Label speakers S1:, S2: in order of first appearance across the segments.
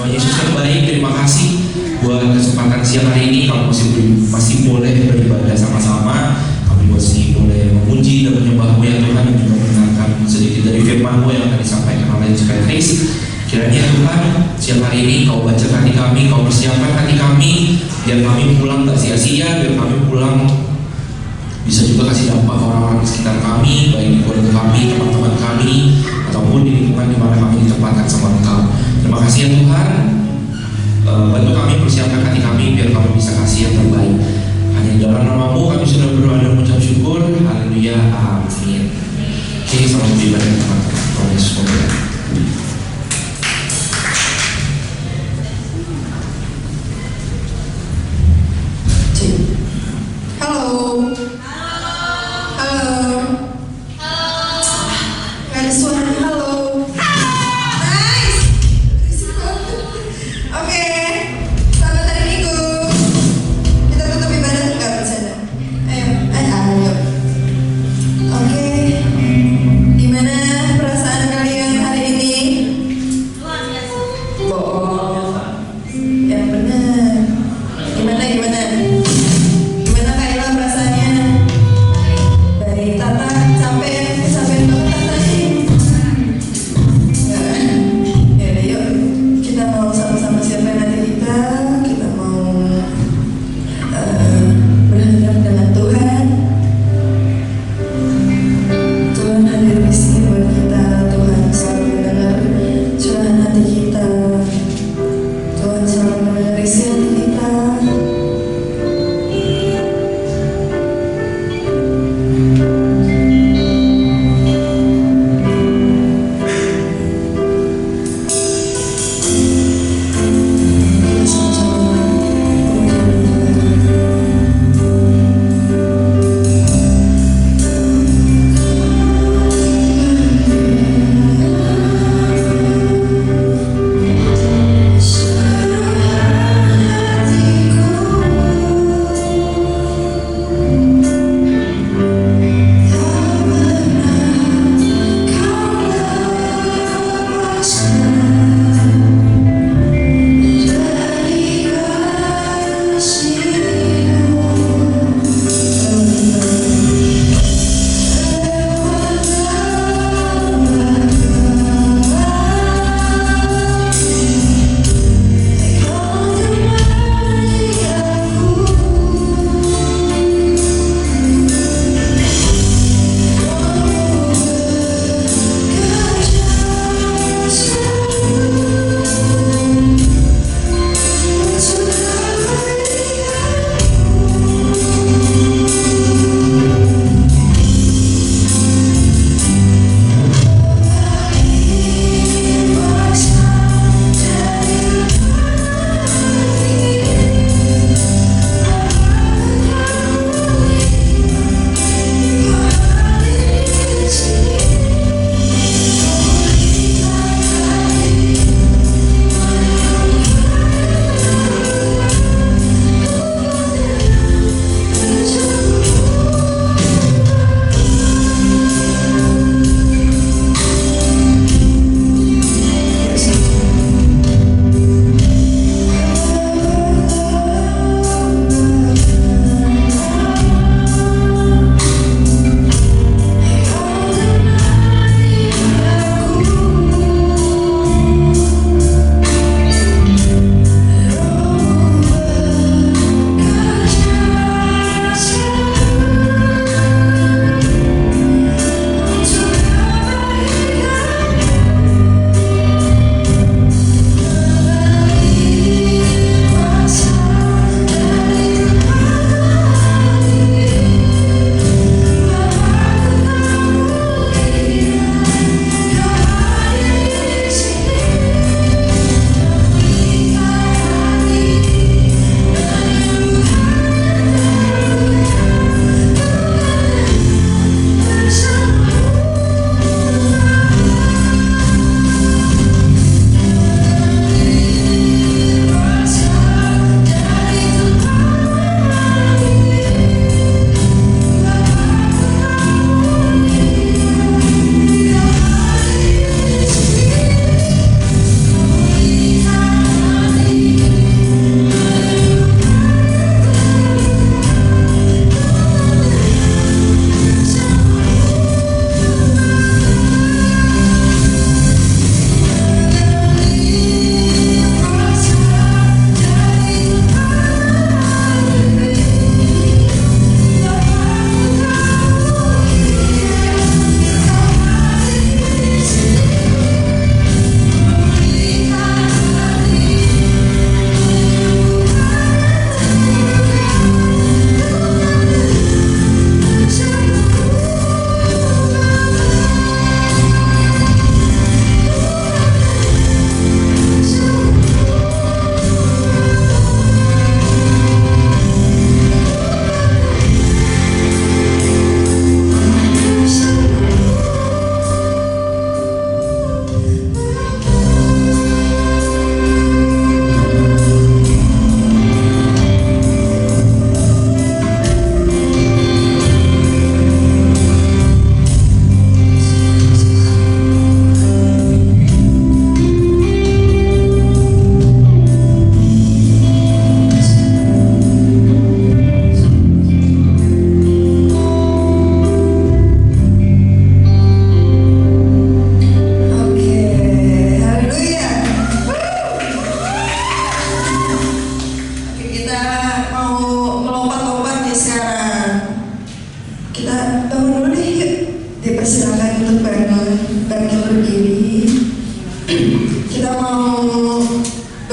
S1: Tuhan Yesus yang baik, terima kasih buat kesempatan siang hari ini. Kami masih boleh beribadah sama-sama. Kami masih boleh memuji dan menyembah-Mu ya Tuhan, dan juga mendengarkan sedikit dari firman-Mu yang akan disampaikan oleh Chris. Kiranya Tuhan, siang hari ini Kau baca hati kami, Kau persiapkan hati kami, biar kami pulang gak sia-sia, biar kami pulang bisa juga kasih dampak orang-orang di sekitar kami, baik di keluarga kami, teman-teman kami, ataupun di lingkungan di mana kami ditempatkan sama Engkau. Terima kasih ya Tuhan, bantu kami persiapkan hati kami biar kami bisa kasih yang terbaik. Hanya di dalam nama-Mu kami sudah berdoa dan mengucap syukur. Haleluya, amin. Oke, selamat beribadah teman-teman. Tuhan Yesus memberkati.
S2: Halo. Halo. Gak ada suara halo. Nice. Oke. Selamat hari Minggu. Kita tutup ibadah enggak bercanda. Ayo. Oke. Gimana perasaan kalian hari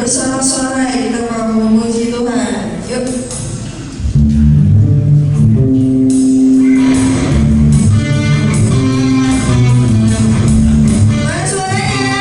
S2: bersorak-sorai kita mau memuji Tuhan. Yuk. Mana suaranya?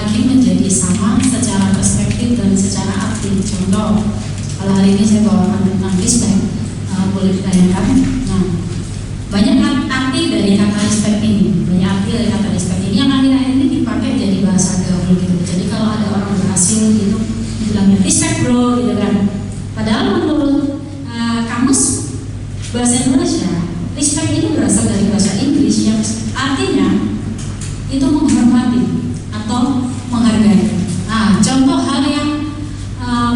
S3: lagi menjadi sama secara perspektif dan secara arti. Contoh, kalau hari ini saya bawakan tentang respect, boleh ditayangkan. Nah, banyak arti dari kata respect ini, yang akhir-akhir ini dipakai jadi bahasa gaul gitu. Jadi kalau ada orang berhasil gitu, dibilangnya respect bro gitu kan. Padahal menurut kamus bahasa Indonesia, respect ini berasal dari bahasa Inggris yang artinya itu menghormati atau menghargai. Nah, contoh hal yang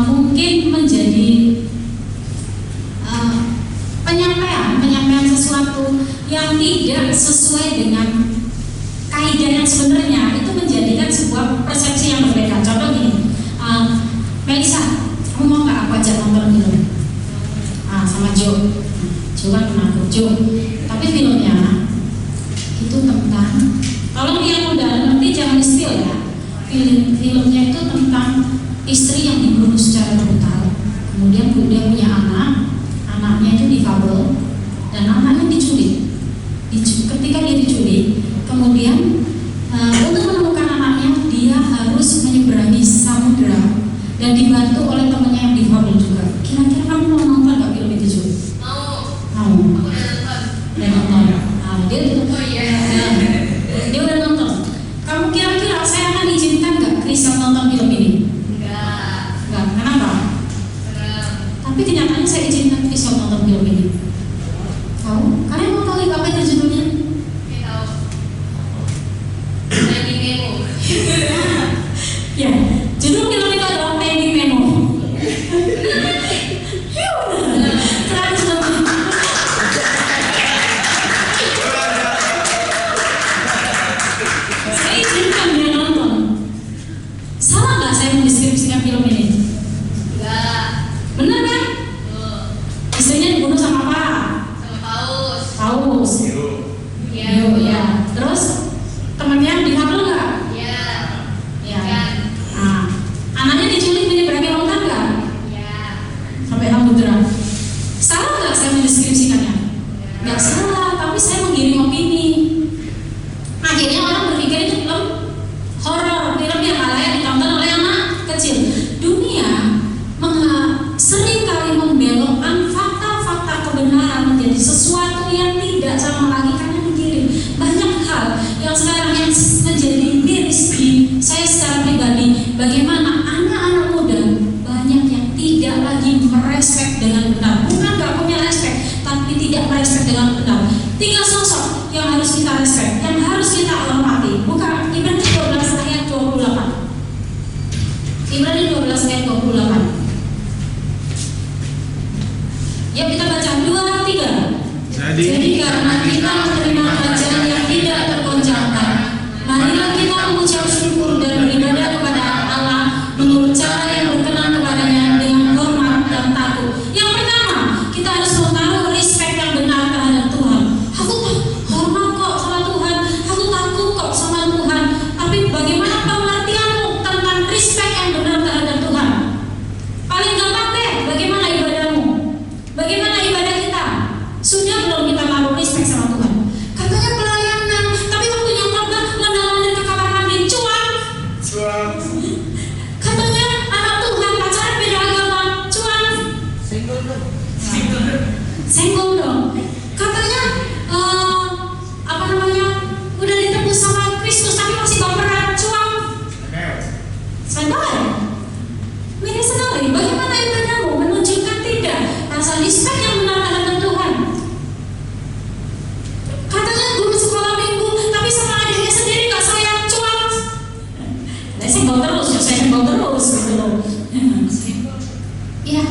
S3: mungkin menjadi penyampaian sesuatu yang tidak sesuai dengan kaidah yang sebenarnya, itu menjadikan sebuah persepsi yang berbeda. Contoh gini, Melisa, kamu mau nggak aku ajak nonton film? Sama Jo kan kenapa Jo? Tapi filmnya itu tentang, tolong yang udah nanti jangan spill ya. Filmnya itu tentang istri yang dibunuh secara brutal. Kemudian dia punya anaknya itu difabel dan anaknya diculik. Ketika dia diculik, kemudian untuk menemukan anaknya dia harus menyeberangi samudra dan dibantu oleh temannya yang difabel juga. Kira-kira kamu mau nonton nggak film itu juga? Mau. Udah nonton. Dia udah nonton. Kamu kira-kira saya akan izinkan nggak Krisel nonton film ini? Enggak. Kenapa? Tapi kenyataannya saya izinkan Krisel nonton film ini. Tahu? Kalian mau tahu apa itu judulnya? Ya, judul film itu adalah Pending Memo. Saya izinkan dia nonton. Salah nggak saya mendeskripsikan film ini? Enggak. Benar kan? Istrinya dibunuh sama apa? Paus. Ya. Terus temannya difabel nggak? Ya. Nah, anaknya diculik menyeberangi lautan nggak? Sampai samudera. Salah nggak saya mendeskripsikannya? Nggak salah, tapi saya menggiring opini. Akhirnya orang berpikir itu film horor, film yang layak ditonton oleh anak kecil. Dunia sering kali membelokkan fakta-fakta kebenaran menjadi sesuatu yang tidak sama lagi karena menggiring. Banyak hal yang sekarang yang menjadi miris di saya secara pribadi, bagaimana anak-anak muda banyak yang tidak lagi merespek dengan benar. Bukan gak punya respek, tapi tidak merespek dengan benar. 3 sosok yang harus kita respek, yang harus kita hormati. Bukan Ibrani 12 ayat 28. Ibrani 12 ayat 28. Yuk kita baca 2, 3. Jadi karena kita menerima ajaran yang tidak tergoncangkan, marilah kita mengucap syukur dan beribadah kepada Allah menurut cara yang berkenan kepadanya dengan hormat dan takut. Yang pertama, kita harus menaruh respect yang benar terhadap Tuhan. Aku hormat kok sama Tuhan, aku takut kok sama Tuhan. Tapi bagaimana pengertianmu tentang respect yang benar terhadap Tuhan? Paling gampang deh, bagaimana ibadahmu? Bagaimana ibadah kita? Sudah belum kita naruh respect sama Tuhan? Katanya pelayanan, tapi waktunya khotbah ngandalkan ke kamar mandi, cuan. Katanya anak Tuhan pacaran beda agama, cuan. Senggol dong. Katanya udah ditebus sama Kristus tapi masih baperan, cuan. Sadar. Ini sekali. Bagaimana ibadahmu menunjukkan tidak rasa respect yang benar terhadap Tuhan? Katanya guru sekolah minggu, tapi sama adiknya sendiri gak sayang, cuan. Saya senggol terus gitu loh. Iya.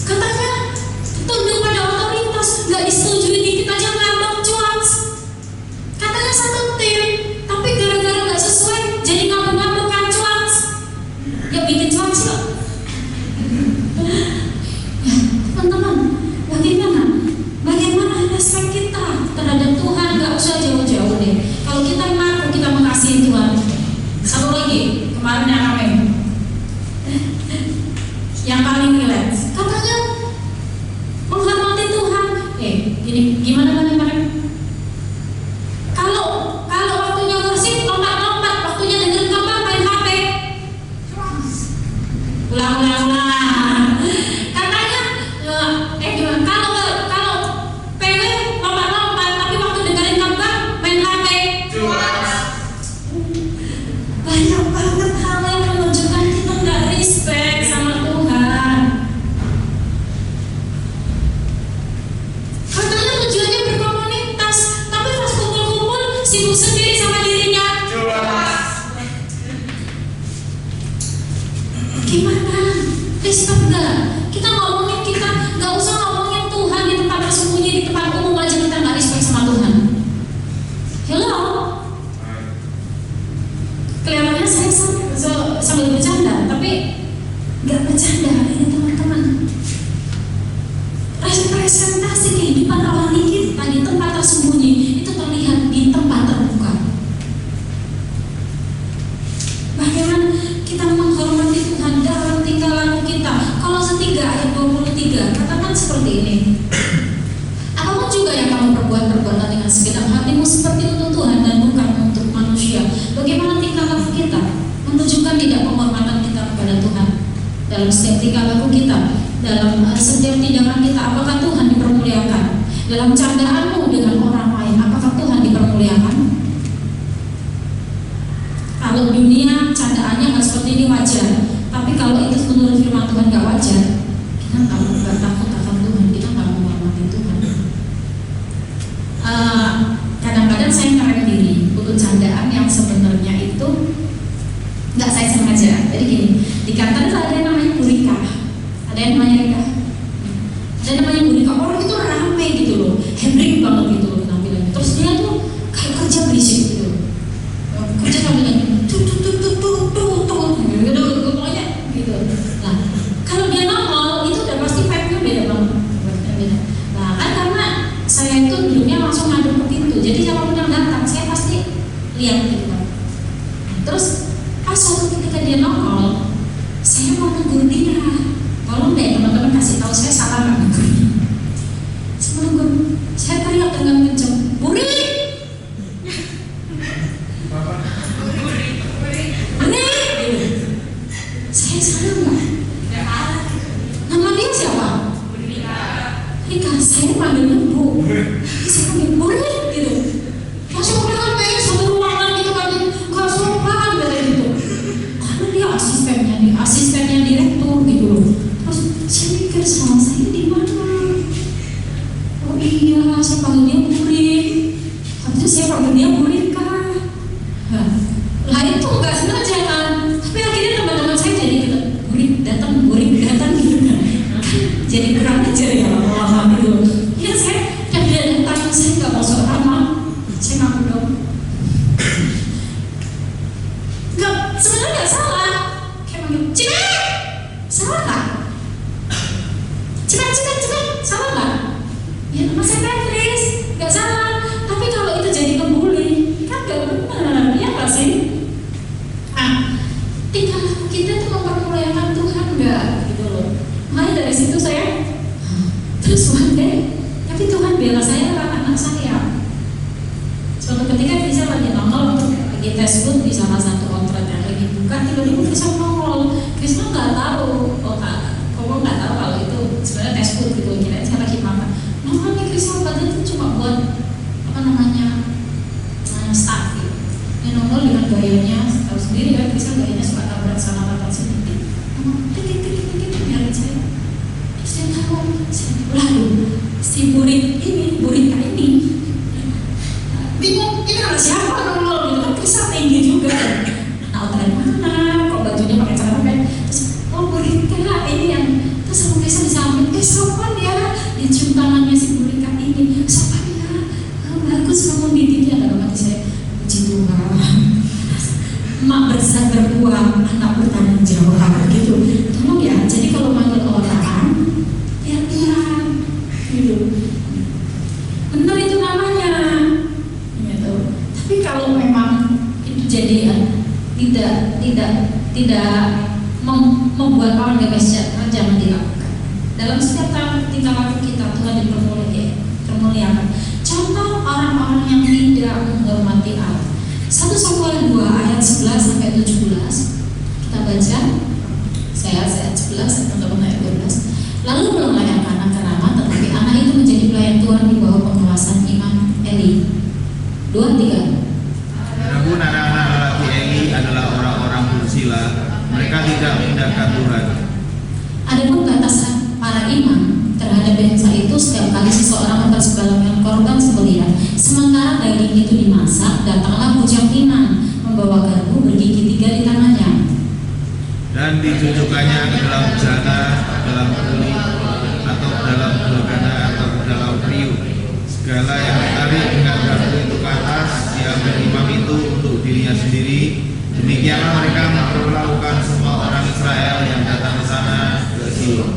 S3: Katanya tunduk pada otoritas, gak disetujui dikit aja ngambek, cuan. Katanya satu tim, tapi gara-gara gak sesuai jadi ngambek-ngambekan, cuan. Ya bikin cuan sih loh. Ya, teman-teman, bagaimana respect kita terhadap Tuhan? Gak usah jauh-jauh deh. Kalau kita ngaku kita mengasihi Tuhan. Satu lagi, kemarin yang ramai, yang paling relax, katanya menghormati Tuhan. Gimana kemarin? Kalau waktunya worship lompat-lompat, waktunya dengerin kabar kelihatannya saya sambil bercanda, tapi nggak bercanda ini teman-teman. Representasi kehidupan rohani kita di tempat tersembunyi itu terlihat di tempat terbuka. Bagaimana kita menghormati Tuhan dalam tingkah laku kita. Kalau 1 ayat 23 katakan seperti ini. Apapun juga yang kamu perbuat dengan segenap hatimu seperti untuk Tuhan dan bukan untuk manusia. Bagaimana tingkah laku kita menunjukkan tidak penghormatan kita kepada Tuhan dalam setiap tingkah laku kita, dalam setiap tindakan kita. Apakah Tuhan dipermuliakan? Dalam candaanmu dengan orang lain, apakah Tuhan dipermuliakan? Kalau dunia candaannya nggak seperti ini wajar, tapi kalau itu menurut firman Tuhan nggak wajar, kita nggak takut akan Tuhan, kita nggak menghormati Tuhan. Kadang-kadang saya ngerem diri untuk candaan yang sebenarnya itu nggak saya sengaja. Jadi gini, di kantor itu ada yang namanya Burika, ada yang namanya Rika, ada yang namanya Burika. Orang itu ramai gitu loh, hebring banget gitu loh penampilannya. Terus dia tuh kayak kerja berisik gitu, kerja tampilannya gitu, pokoknya gitu. Nah, kalau dia nongol itu udah pasti vibe-nya beda banget. Nah, kan karena saya itu dulunya langsung ngadep ke pintu, jadi siapapun yang datang saya pasti lihat gitu kan. Terus pas suatu ketika dia nongol, saya mau negur dia. Tolong deh teman-teman kasih tahu saya salah nggak negurnya. Saya negur, saya teriak dengan kencang, Buri! Saya salah nggak? Nama dia siapa? Rika. Saya panggilnya Bu. Saya panggil Buri gitu. Langsung ramai satu ruangan gitu kan, nggak sopan kayak gitu. Karena dia asistennya direktur gitu loh. Terus saya mikir salah saya di mana? Oh iya, saya panggil dia Buri. Habis saya panggil dia Burika. Lah itu nggak sengaja kan. Tapi akhirnya teman-teman saya jadi gitu, Buri datang gitu kan. Jadi kurang ajar ya lama-lama gitu. Ya saya datang, saya nggak mau sok ramah. Saya ngaku dong. Nggak, sebenarnya nggak salah. Kayak manggil, Cina, salah nggak? Cina, salah nggak? Ya nama saya Patrice, nggak salah. Tapi kalau itu jadi ngebully, kan nggak benar, ya nggak sih? Tingkah laku kita tuh mempermuliakan Tuhan nggak gitu loh. Makanya dari situ saya terus tapi Tuhan bela saya lewat anak saya. Suatu ketika Krisa lagi nongol lagi tes food di salah satu outlet yang lagi buka, tiba-tiba Krisa nongol. Krisa nggak tahu, kok nggak tahu kalau itu sebenarnya tes food gitu. Kirain saya lagi makan. Nongol nih Krisa, padahal itu cuma buat staff gitu. Dia nongol dengan gayanya, tahu sendiri kan Krisa gayanya suka tabrak sama batal sedikit. Tik nyari saya. Terus dia tahu, lalu si Burika ini bingung, ini kalau siapa nongol gitu kan. Krisa tinggi juga, tahu dari mana, kok bajunya pakai celana pendek. Terus Burika ini yang, terus sama Krisa disamping, sopan ya, dicium tangannya si Burika ini, sopan ya, bagus kamu didiknya. Dalam hati saya, puji Tuhan, emak besar berbuang, anak bertanggung jawab gitu. Tolong ya, jadi kalau manggil orang hati-hatian gitu. Benar itu namanya gitu. Tapi kalau memang itu jadi tidak membuat orang gak sejahtera, jangan dilakukan. Dalam setiap tingkah laku kita Tuhan dipermuliakan. Contoh orang-orang yang tidak menghormati Allah. 1 Samuel 2 ayat 11 sampai 17 kita baca. Saya ayat 11, teman-teman ayat 12. Lalu melahirkan anak keramat, tetapi anak itu menjadi pelayan Tuhan di bawah pengawasan Imam Eli. 2-3.
S4: Namun anak-anak lelaki Eli adalah orang-orang bersila, mereka tidak meninggalkan Tuhan.
S3: Adapun batasan para imam terhadap bangsa itu, setiap kali seseorang mempersembahkan korban sembelihan, sementara daging itu dimasak, datanglah bujang Iman membawa garpu bergigi 3 di tangannya
S4: dan dicucukkannya ke dalam jana, dalam kulit, atau dalam gelagana, atau dalam riuk. Segala yang ditarik dengan garpu itu ke atas diambil imam itu untuk dirinya sendiri, Demikianlah mereka memperlakukan semua orang Israel yang datang ke sana ke Silo.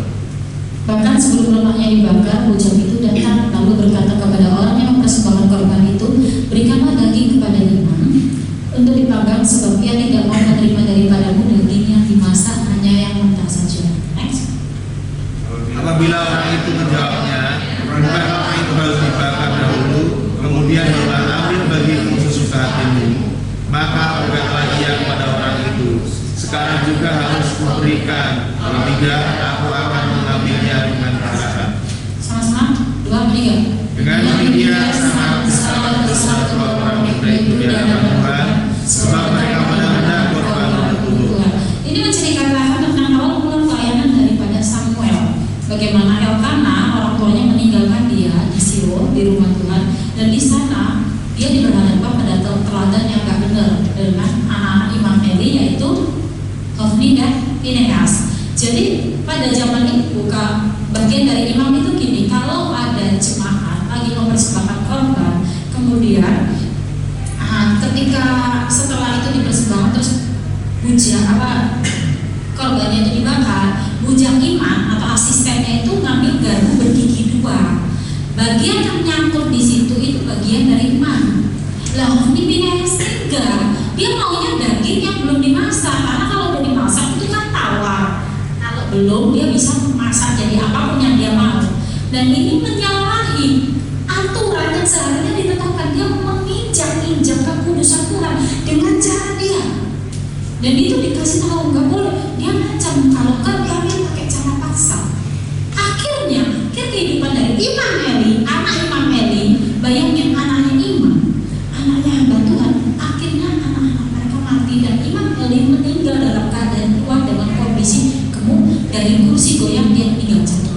S3: Bahkan sebelum lemaknya dibakar, bujang itu datang lalu berkata kepada orang yang mempersembahkan korban itu, berikanlah daging kepada imam untuk dipanggang, sebab ia tidak mau menerima daripadamu daging yang dimasak, hanya yang mentah saja. Next.
S4: Apabila orang itu menjawabnya, bukan apa itu harus dibakar dahulu, kemudian barulah ambil bagimu sesuka hatimu, maka berkatalah ia kepada orang itu, sekarang juga harus kuberikan, kalau tidak aku akan mengambilnya dengan kekerasan.
S3: Sama-sama, 2, 3.
S4: Dengan demikian sangat besar orang itu di hadapan Tuhan, sebab mereka benar-benar korban untuk Tuhan.
S3: Ini menceritakan tentang awal mula pelayanan daripada Samuel. Bagaimana Elkana orang tuanya meninggalkan dia di Silo, di rumah Tuhan, dan di sana dia diberhadapkan pada teladan yang gak benar dengan anak-anak Imam Eli, yaitu Hofni dan Pinehas. Jadi pada zaman itu bagian dari imam itu gini, kalau ada jemaat lagi mempersembahkan korban, kemudian ketika setelah itu dipersembahkan terus korbannya itu dibakar, bujang imam atau asistennya itu ngambil garpu bergigi 2. Bagian yang nyangkut di situ itu bagian dari imam. Lah Hofni Pinehas enggak, dia maunya daging yang belum dimasak, karena kalau udah dimasak itu kan tawar. Kalau belum dia bisa memasak jadi apapun yang dia mau. Dan ini menyalahi aturan yang seharusnya ditetapkan. Dia menginjak-injak kekudusan Tuhan dengan cara dia. Dan itu dikasih tahu nggak boleh. Dia ngancam kalau nggak diambil pakai cara paksa. Akhirnya kehidupan dari Imam Eli, anak Imam Eli, bayangin anaknya imam, anaknya hamba Tuhan, akhirnya anak-anak mereka mati dan Imam Eli meninggal dalam keadaan kuat dengan kondisi gemuk, dari kursi goyang dia meninggal jatuh.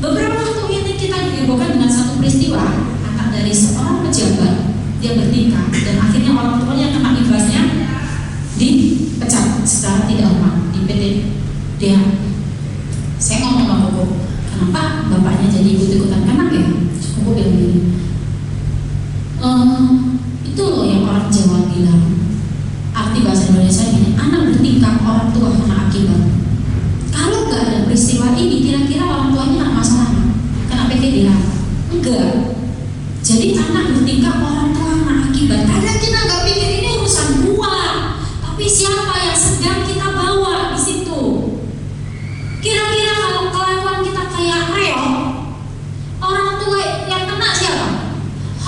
S3: Beberapa waktu ini kita dihebohkan dengan satu peristiwa, anak dari seorang pejabat dia bertingkah dan akhirnya orang tuanya kena imbasnya, dipecat secara tidak hormat di PT dia. Saya ngomong sama Koko, kenapa bapaknya jadi ikut-ikutan kena ya? Koko bilang gini, itu loh yang orang Jawa bilang, arti bahasa Indonesia ini, anak bertingkah orang tua kena akibat. Kalau nggak ada peristiwa ini, kira-kira orang tuanya nggak masalah kena PTDH? Enggak. Jadi anak bertingkah orang tua kena akibat. Kadang kita nggak pikir ini urusan gua, tapi siapa yang sedang kita bawa di situ. Kira-kira kalau kelakuan kita kayak reok, orang tua yang kena siapa?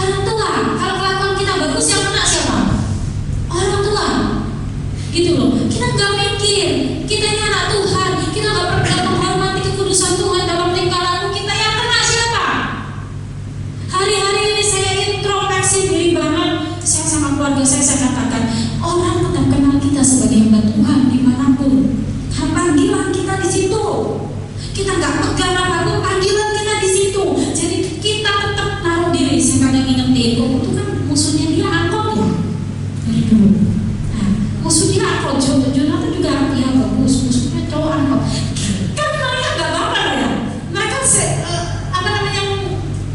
S3: Orang tua. Kalau kelakuan kita bagus, yang kena siapa? Orang tua. Gitu loh. Kita nggak mikir. Kita ini anak Tuhan. Kita nggak pernah menghormati kekudusan Tuhan dalam tingkah laku kita, yang kena siapa? Hari-hari ini saya introspeksi diri banget. Saya sama keluarga saya katakan, orang tetap kenal kita sebagai hamba Tuhan dimanapun. Panggilan kita di situ. Kita nggak pegang apapun, panggilan kita di situ. Jadi kita tetap naruh diri. Saya kadang ingetin, oh itu kan musuhnya dia angkot ya. Dari dulu. Nah, musuhnya angkot, Jonathan juga ya bagus. Musuhnya cowok angkot. Kan mereka nggak baper ya. Mereka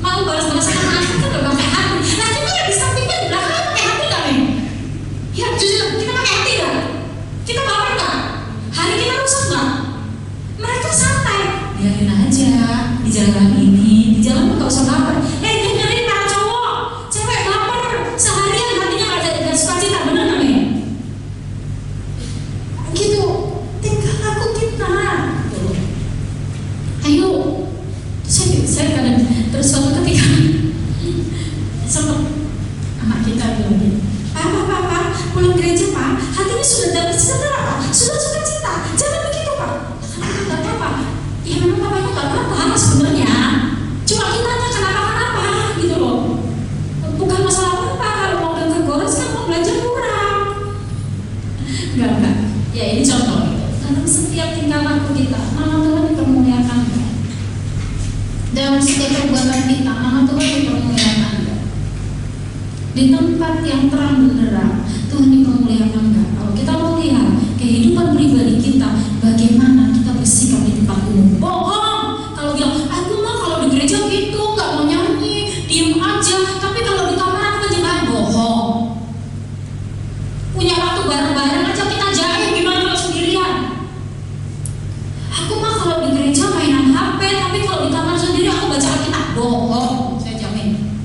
S3: mau balas-balasan sama angkot kan nggak pakai hati. Nah kita ya bisa pikir belakang pakai hati nggak nih? Ya jujur kita pakai hati nggak? Kita baper nggak? Hari kita rusak nggak? Mereka santai, biarin aja di jalan ini, di jalan nggak usah baper. Dengerin para cowok, cewek baper seharian hatinya nggak ada sukacita, bener nggak nih? Gitu, tinggal laku kita. Ayo, saya kadang terus suatu ketika sempat anak kita bilang gini, Pak, pulang gereja Pak, hatinya sudah dapat sejahtera Pak, sudah sukacita, jangan begitu Pak. Nggak apa-apa, ya memang papanya nggak apa-apa sebenarnya, cuma kita kenapa gitu loh. Bukan masalah apa, kalau mau ke Gores kan mau belajar kurang. Enggak, ya ini contoh gitu. Dalam setiap tingkah laku kita, nama Tuhan dipermuliakan. Dalam setiap perbuatan kita, nama Tuhan dipermuliakan. Di tempat yang terang benderang, Tuhan dipermuliakan enggak? Kalau kita mau lihat kehidupan pribadi kita, bagaimana kita bersikap di tempat umum. Bohong! Kalau bilang, aku mah kalau di gereja gitu, nggak mau nyanyi, diem aja. Tapi kalau di kamar aku jemaat, bohong. punya waktu bareng-bareng aja kita jahit, gimana kalau sendirian? Aku mah kalau di gereja mainan HP, tapi kalau di kamar sendiri aku baca Alkitab. Bohong, saya jamin.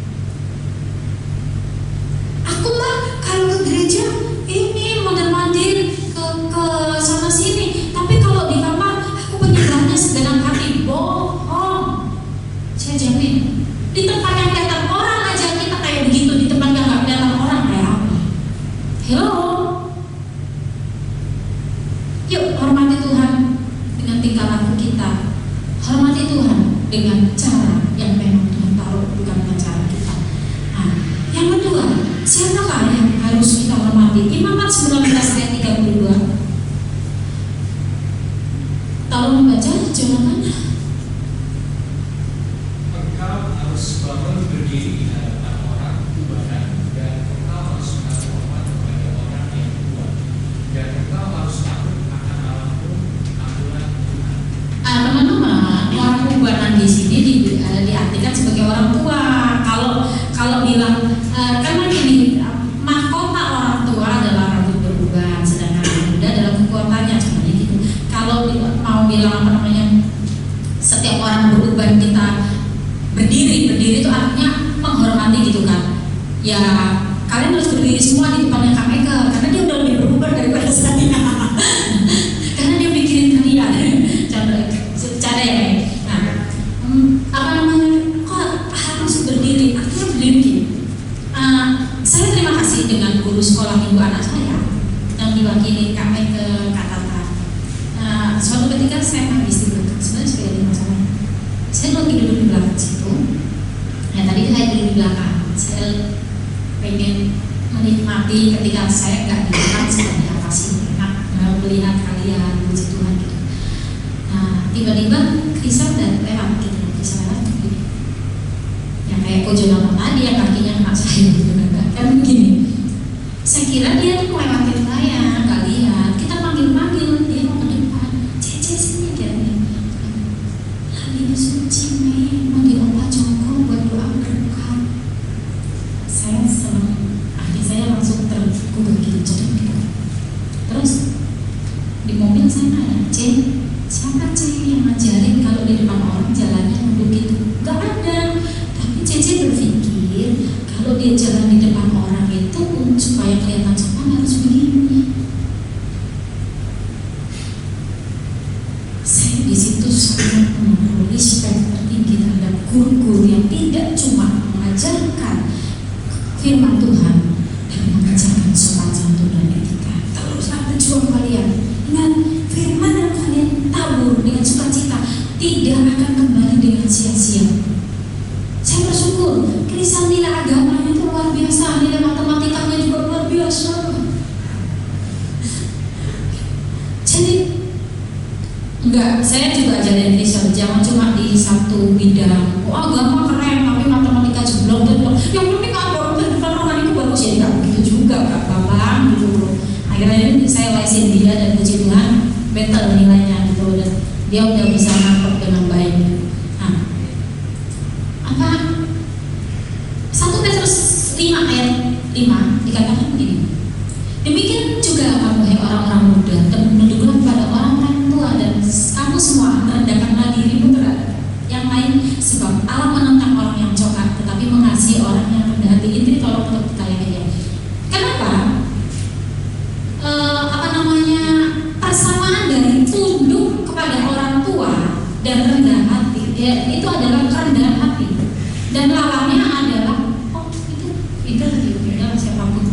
S3: Aku mah kalau ke gereja ini mondar-mandir ke sana sini, tapi kalau di kamar aku penyebabnya segenap hati. Bohong, saya jamin. Di tempat yang kelihatan orang aja kita kayak begitu, di tempat yang nggak kelihatan orang kayak apa? Hello, yuk hormati Tuhan dengan tingkah laku kita, hormati Tuhan dengan cara yang memang Tuhan taruh, bukan dengan cara kita. Nah, yang kedua, siapakah yang harus kita hormati? Imamat 19 ayat 32. Tolong membaca, jangan.
S5: Engkau harus bangun berdiri di hadapan orang tuanan, dan engkau harus menaruh hormat kepada orang yang tua, dan engkau harus takut akan Allahmu, akulah Tuhan.
S3: Teman-teman, orang kubanan di sini diartikan sebagai orang tua. Kalau bilang karena gini, mahkota orang tua adalah rambut beruban, sedangkan anak muda adalah kekuatannya, sebenarnya gitu. Kalau mau bilang apa namanya, setiap orang beruban kita berdiri itu artinya menghormati gitu kan. Ya kalian harus berdiri semua di depannya Kak Eka karena dia udah lebih beruban daripada saya. Karena dia mikirin kalian. Cara ya. Nah, apa namanya? Kok harus berdiri? Artinya berdiri begini. Saya terima kasih dengan guru sekolah minggu anak saya yang diwakili Kak Eka Kak Tata. Suatu ketika saya habis di belakang, sebenarnya sudah ada masalah. Saya lagi duduk di belakang situ. Nah tadi saya duduk di belakang. Saya pengen menikmati ketika saya nggak di depan seperti apa sih, enak melihat kalian, puji Tuhan gitu. Nah tiba-tiba Krisa dan lewat gitu, Krisa lewat begini. Yang kayak Kojonama tadi yang kakinya kena saya gitu kan begini. Saya kira dia tuh melewatin saya, nggak lihat. Kita panggil-panggil, dia mau ke depan. Cece sini kayaknya. Lagi suci nih, manggil Opa Joko buat doa berkat. Saya senang, hati saya langsung terkubur gitu, jadi gitu. Terus di mobil saya nanya, siapa yang ngajarin kalau di depan orang jalannya nunduk gitu? Gak ada. Tapi Cece berpikir kalau dia jalan di depan orang itu supaya kelihatan sopan harus begini. Saya di situ sangat menaruh respect tertinggi terhadap guru-guru yang tidak cuma mengajarkan firman Tuhan dan mengajarkan sopan santun dan etika. Teruslah berjuang kalian. Ingat, firman yang kalian tabur dengan sukacita tidak akan kembali dengan sia-sia. Saya bersyukur, Krisa nilai agamanya itu luar biasa, nilai matematikanya juga luar biasa. Jadi enggak, saya juga ajarin Krisa jangan cuma di satu bidang. Oh agama keren, tapi matematika jeblok dan yang penting agama dan firman itu bagus ya, enggak begitu juga Kak Babang gitu loh. Akhirnya saya lesin dia dan puji Tuhan better nilainya gitu, dan dia udah bisa nangkep dengan baik. Nah, apa 1 Petrus 5 ayat 5 dikatakan begini, demikian juga kamu hai orang-orang muda, tunduklah pada orang-orang tua, dan kamu semua rendahkanlah dirimu terhadap yang lain, sebab Allah menentang orang yang congkak tetapi mengasihi orang yang rendah hati. Ini tolong untuk kita ya. Kenapa? Persamaan dari tunduk kepada orang tua dan rendah hati, ya, itu adalah kerendahan hati, dan lawannya adalah siapapun,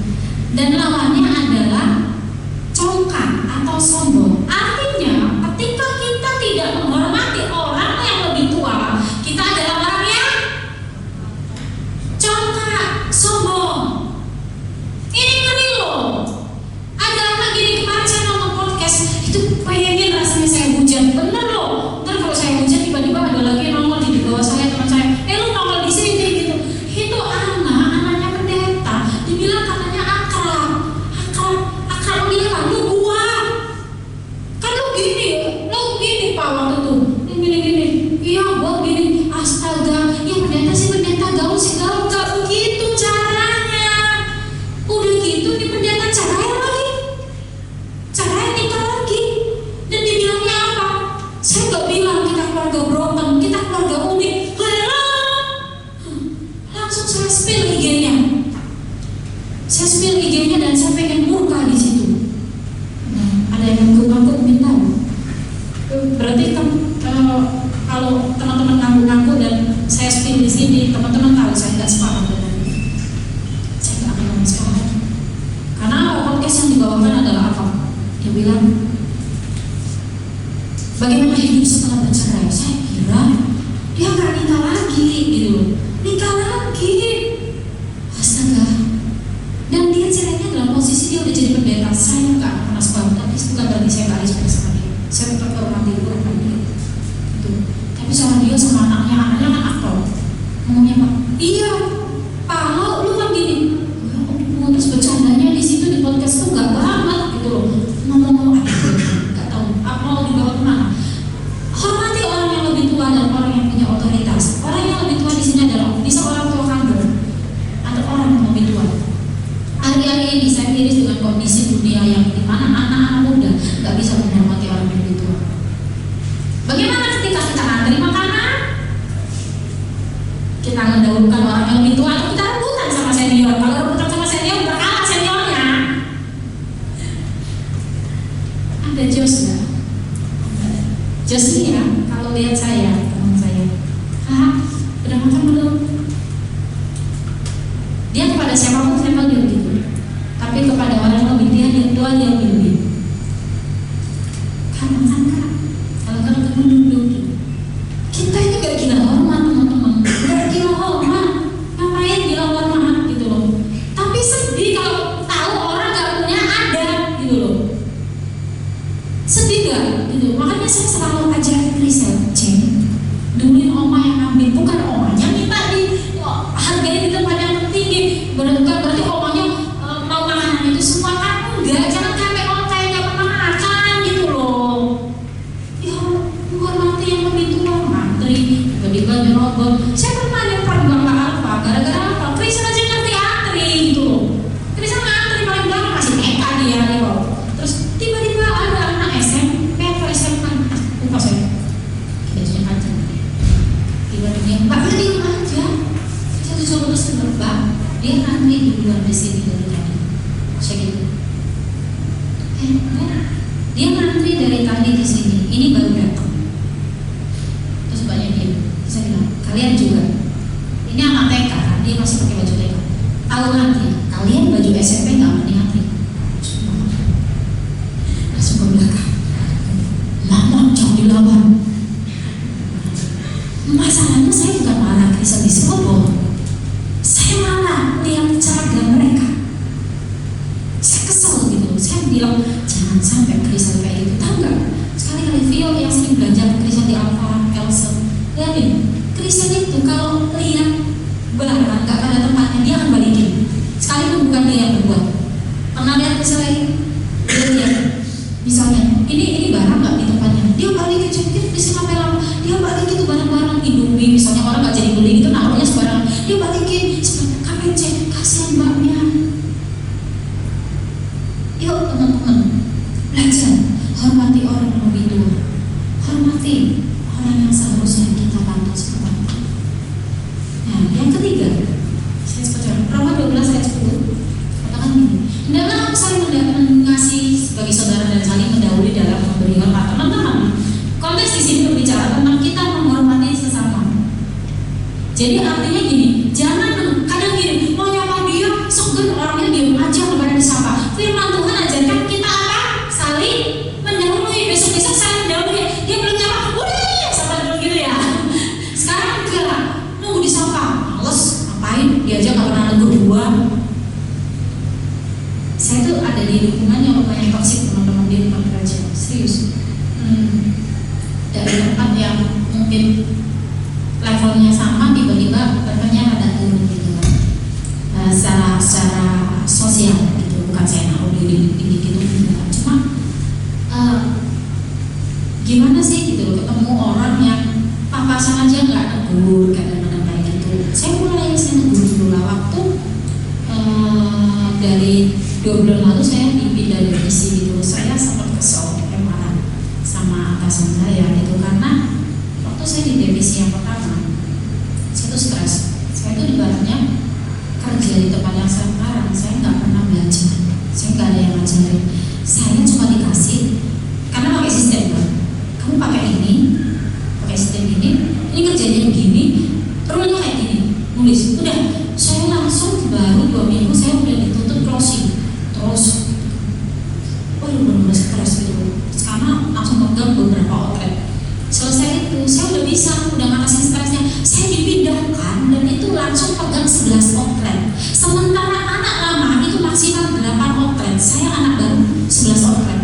S3: dan lawannya adalah dan saya pengen murka di situ. Ada yang ngaku-ngaku mungkin tahu. Berarti kalau teman-teman ngaku-ngaku dan saya spill di sini, teman-teman tahu saya nggak sepakat dengan itu. Saya nggak akan sepakat. Karena podcast yang dibawakan adalah apa? Dia bilang, bagaimana hidup setelah bercerai? Saya kira dia nggak nikah lagi gitu loh. Nikah lagi, astaga. Dan dia cerainya dalam posisi dia udah jadi pendeta. Saya nggak pernah sepakat, tapi itu bukan berarti saya nggak respect sama dia. Saya tetap hormati dia. Gitu. Tapi sama dia sama anaknya kan aktor. Ngomongnya Pak, iya, Pak, lu kan gini. Terus bercandanya di situ di podcast tuh nggak banget gitu loh. Ngomong-ngomong nggak tahu apa mau dibawa kemana. Hormati orang yang lebih tua dan orang yang punya otoritas. Orang yang lebih tua di sini adalah bisa orang tua kandung atau orang yang lebih tua. Hari-hari ini saya miris dengan kondisi dunia yang dimana anak-anak muda nggak bisa menghormati orang yang lebih tua. Bagaimana ketika kita ngantri makanan? Kita mendahulukan orang yang lebih tua atau kita rebutan sama senior? Kalau rebutan sama senior udah kalah seniornya. Ada Jos nggak? Jos ini ya, kalau lihat saya, teman saya, udah makan belum? Dia kepada siapapun saya panggil gitu, tapi kepada orang yang lebih tua dia pilih. Kan makan Kak? Kalau kan duduk gitu. Kita ini gak gila hormat teman-teman, gak gila hormat. Ngapain gila hormat gitu loh? Tapi sedih kalau tahu orang gak punya ada gitu loh. Sedih gak? Gitu. Makanya saya selalu ajarin Krisel, duluin oma yang ambil, bukan omanya minta di harganya di tempat yang tertinggi. Bukan berarti omanya mau makanan itu semua kan enggak. Jangan sampai orang kayak gak pernah makan gitu loh. Ya menghormati yang lebih tua, ngantri tiba-tiba nyerobot. Saya pernah nyemprot Bang Alfa gara-gara apa? Krisel aja ngerti antri gitu loh. Krisel ngantri paling belakang masih TK dia gitu. Terus tiba-tiba ada anak SMP atau SMA, lupa saya. Biasanya aja. Tiba-tiba Mbak di rumah aja. Saya disuruh terus Mbak, dia ngantri di luar di sini dari tadi. Saya gitu. Dia ngantri dari tadi di sini. Ini baru datang. Terus banyak dia. Saya bilang, kalian juga. Ini anak TK, dia masih pakai baju TK. Tahu ngantri. Kalian baju SMP nggak mau ngantri. Langsung ke belakang. Lama jangan dilawan. Masalahnya saya bukan marah Krisel di Singapura. Saya marah lihat cara mereka. Saya kesel gitu. Saya bilang jangan sampai Krisel kayak gitu. Tahu nggak? Sekali-kali Vio yang sering belajar Krisel di Alfa, Elsa. Lihatin, Krisel itu kalau lihat barang nggak pada tempatnya dia akan balikin. Sekalipun bukan dia yang berbuat. Pernah lihat Krisel lagi? Dia lihat. Misalnya, ini barang nggak di tempatnya. Dia balikin jadi di sini lama. Dia balikin itu barang-barang Indomie. Misalnya orang nggak jadi beli itu naruhnya sembarangan. Dia balikin. Kapan cek kasihan mbaknya. Yuk teman-teman, belajar hormati orang yang lebih tua. Hormati orang yang seharusnya kita bantu seperti itu. Nah, yang ketiga, saya seperti Roma 12 ayat 10 katakan gini, hendaklah kamu saling mengasihi sebagai saudara dan saling mendahului dalam memberi hormat. Teman-teman, konteks di sini berbicara tentang kita menghormati sesama. Jadi artinya gini, jangan kadang gini, mau nyapa dia, segan orangnya diam aja kepada disapa. Firman Tuhan ajarkan kita apa? Saling mendahului. Besok-besok saling mendahului. Dia belum nyapa, udah sapa dulu gitu ya. Sekarang enggak, nunggu disapa. Males, ngapain? Diajak gak pernah negur dua. Saya tuh ada di lingkungan yang lumayan toksik teman-teman di tempat kerja. Serius. Dari tempat yang mungkin levelnya sama, tiba-tiba levelnya rada turun gitu kan. Secara sosial gitu, bukan saya naruh diri gitu enggak. Cuma gimana sih gitu ketemu orang yang papasan aja nggak negur kadang-kadang kayak gitu. Saya negur dulu lah waktu dari 2 bulan lalu saya dipindah divisi gitu. Saya sempat kesel, marah sama atasan saya gitu karena waktu saya di divisi yang pertama saya tuh stres. saya udah bisa, udah ngatasin stresnya, saya dipindahkan dan itu langsung pegang 11 outlet. Sementara anak lama itu maksimal 8 outlet, saya anak baru 11 outlet.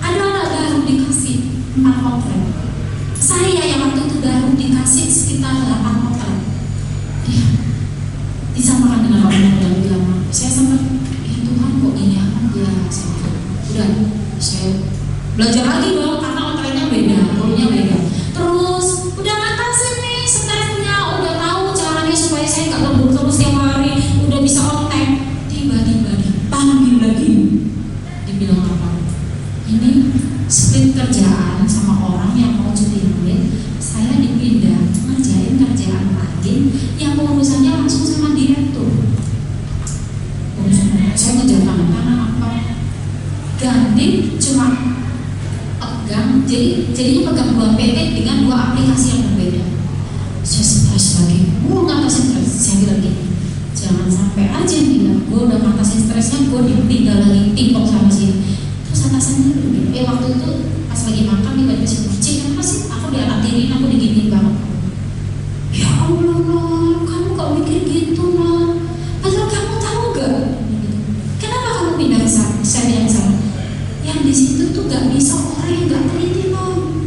S3: Ada anak baru dikasih 4 outlet, saya yang waktu itu baru dikasih sekitar 8 outlet. Ya, disamakan dengan orang yang lebih lama. Saya sempat, ya Tuhan kok ini amat ya, udah saya belajar lagi dong karena outletnya beda, rolnya beda. Terus udah ngatasin nih stresnya, udah tahu caranya supaya saya nggak lembur terus tiap hari, udah bisa on time. Tiba-tiba dipanggil lagi, dibilang apa? Ini split kerjaan sama orang yang mau cuti hamil, saya dipindah ngerjain kerjaan lain yang urusannya langsung sama direktur. Saya ngejar tangan apa? Ganti cuma pegang, jadinya pegang 2 PT dengan 2 aplikasi yang berbeda. Saya stres lagi, gue ngatasin stres. Saya bilang gini, jangan sampai aja bilang gue udah ngatasin stresnya, gue ditinggal lagi timpok sama sini. Terus atasannya bilang, waktu itu pas lagi makan tiba-tiba sih, Cik, kenapa sih aku diangkatin, aku diginiin banget. Ya Allah, Nor, kamu gak mikir gitu, Nor. Padahal kamu tahu gak? Kenapa kamu pindah ke sana? Saya bilang sana. Yang di situ tuh gak bisa orang yang gak teliti, Nor.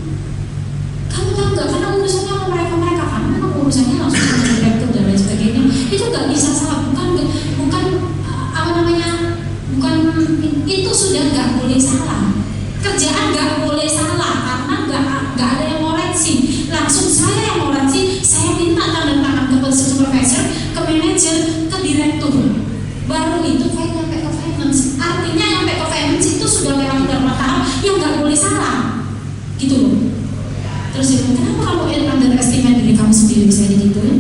S3: Kamu tahu gak? Karena urusannya sama mereka, karena memang urusannya langsung sama direktur dan lain sebagainya. Itu gak bisa salah, bukan apa namanya? Bukan itu sudah gak boleh salah. Kerjaan gak boleh salah karena gak ada yang ngoreksi. Langsung saya yang ngoreksi. Saya minta tanda tangan ke supervisor, ke manajer, ke direktur. Baru itu file nyampe ke finance. Artinya nyampe ke finance itu sudah lewat beberapa tahap yang gak boleh salah. Gitu loh. Terus dia bilang, kenapa kamu underestimate diri kamu sendiri? Saya digituin.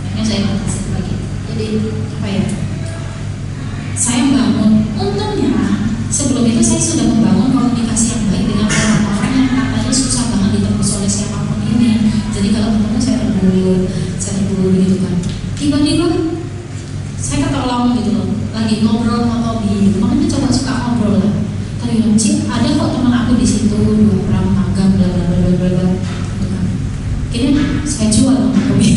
S3: Akhirnya saya ngatasin lagi. Jadi apa ya? Saya bangun. Untungnya sebelum itu saya sudah membangun komunikasi yang baik dengan orang-orang yang katanya susah banget ditembus oleh siapapun ini. Jadi kalau ketemu saya rebut gitu kan. Tiba-tiba saya ketolong gitu loh, lagi ngobrol sama Tobi gitu. Makanya coba suka ngobrol lah. Tadi bilang, Cik, ada kok teman aku di situ 2 orang magang bla bla bla bla bla gitu kan. Kini saya jual sama Tobi.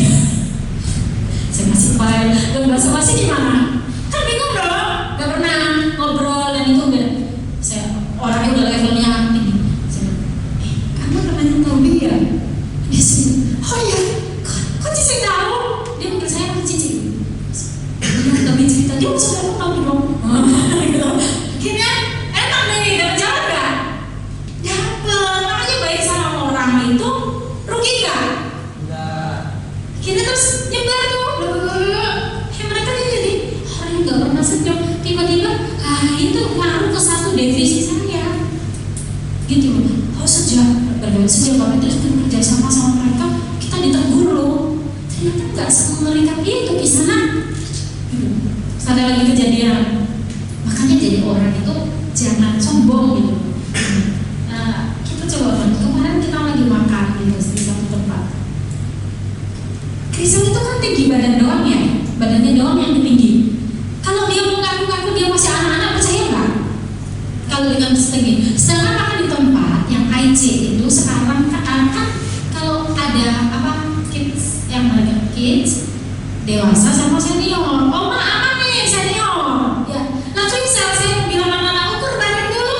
S3: Saya kasih file, dan bahasa-bahasa gimana? Kan bingung dong, gak pernah ngobrol dan itu udah saya orangnya udah levelnya tinggi. Saya bilang, kamu temannya Tobi ya? Dia sih, oh iya, kok Cici tahu? Dia manggil saya sama Cici. Dia Tobi cerita, dia bisa datang tahu dong. Gitu. Gini kan, enak nih, dapat jalan gak? Dapet, makanya baik sama orang itu rugi gak? Enggak. Kita terus nyebar tuh, mereka jadi orang yang gak pernah sedang tiba-tiba, itu ngaruh ke satu divisi saya. Gitu loh. Oh sejak kami terus bekerja sama mereka, kita ditegur loh. Ternyata nggak semengerikan itu kisah. Ada lagi kejadian. Makanya jadi orang itu jangan sombong gitu. Kita coba kemarin kita lagi makan gitu di satu tempat. Krisel itu kan tinggi badan doang ya, badannya doang yang tinggi. Kalau dia mau ngaku-ngaku dia masih anak-anak, percaya nggak? Kalau dengan setinggi, sedangkan makan di tempat yang IC itu sekarang kan kalau ada apa kids yang mereka kids dewasa sama senior, oh ma aman nih senior, ya langsung saya bilang anak-anak ukur badan dulu,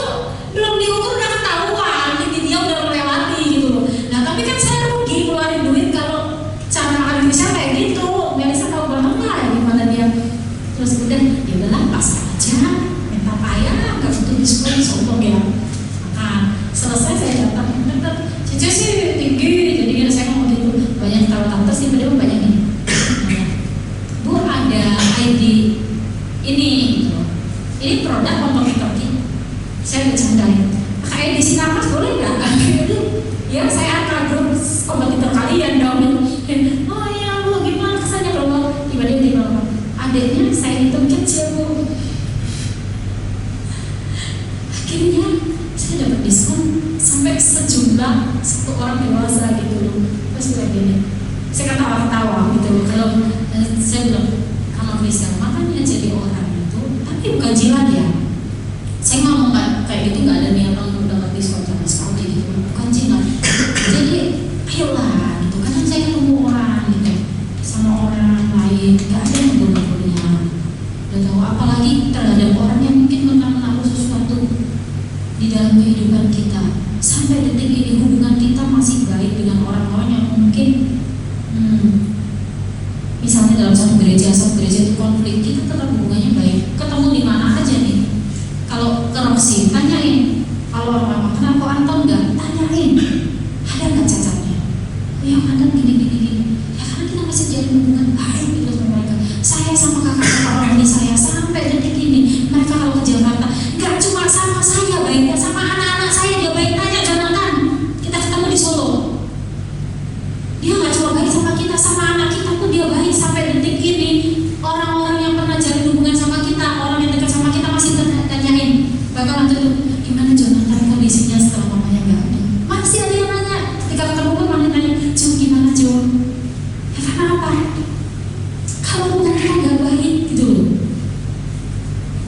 S3: belum diukur udah ketahuan, jadi dia udah melewati gitu loh. Nah tapi kan saya rugi keluarin duit kalau cara makan Indonesia kayak gitu, nggak bisa tahu banget lah gimana dia. Terus udah ya udahlah pas aja, minta payah nggak butuh diskon sombong ya. Makan selesai saya datang, Cici sih tinggi, jadi saya ngomong gitu banyak tahu tante sih, padahal banyak ini. Bu ada ID ini gitu. Ini produk komputer. Saya bercandain. Pakai ID Sinarmas boleh nggak? Ya saya akan grup komputer kalian dong. Oh ya Bu, gimana kesannya kalau tiba-tiba di bawah adiknya saya hitung kecil Bu. Akhirnya saya dapat diskon sampai sejumlah 1 orang dewasa gitu loh. Terus kayak gini, saya ketawa-ketawa gitu. Kalau saya bilang, kalau bisa makanya jadi orang itu, tapi bukan jilat ya. Saya ngomong kayak gitu nggak ada niatan untuk dapat diskon sama sekali gitu, bukan jilat. Jadi sih, tanyain. Kalau orang lama kenal kok Anton enggak, tanyain. Ada nggak cacatnya? Ya kadang gini. Ya karena kita masih jadi hubungan baik gitu sama mereka. Saya sama kakak orang ini saya sampai detik ini. Mereka kalau ke Jakarta, nggak cuma sama saya baiknya, sama anak-anak saya dia baik. Tanya Jonathan, kita ketemu di Solo. Dia nggak cuma baik sama kita, sama anak kita pun dia baik sampai detik ini. Orang-orang yang pernah jalin hubungan sama kita, orang yang dekat sama kita masih tanyain. Bahkan nanti gimana Jonathan kondisinya setelah mamanya nggak ada? Masih ada yang nanya. Ketika ketemu pun masih nanya, Jo gimana Jo? Ya karena apa? Kalau hubungan kita nggak baik gitu loh.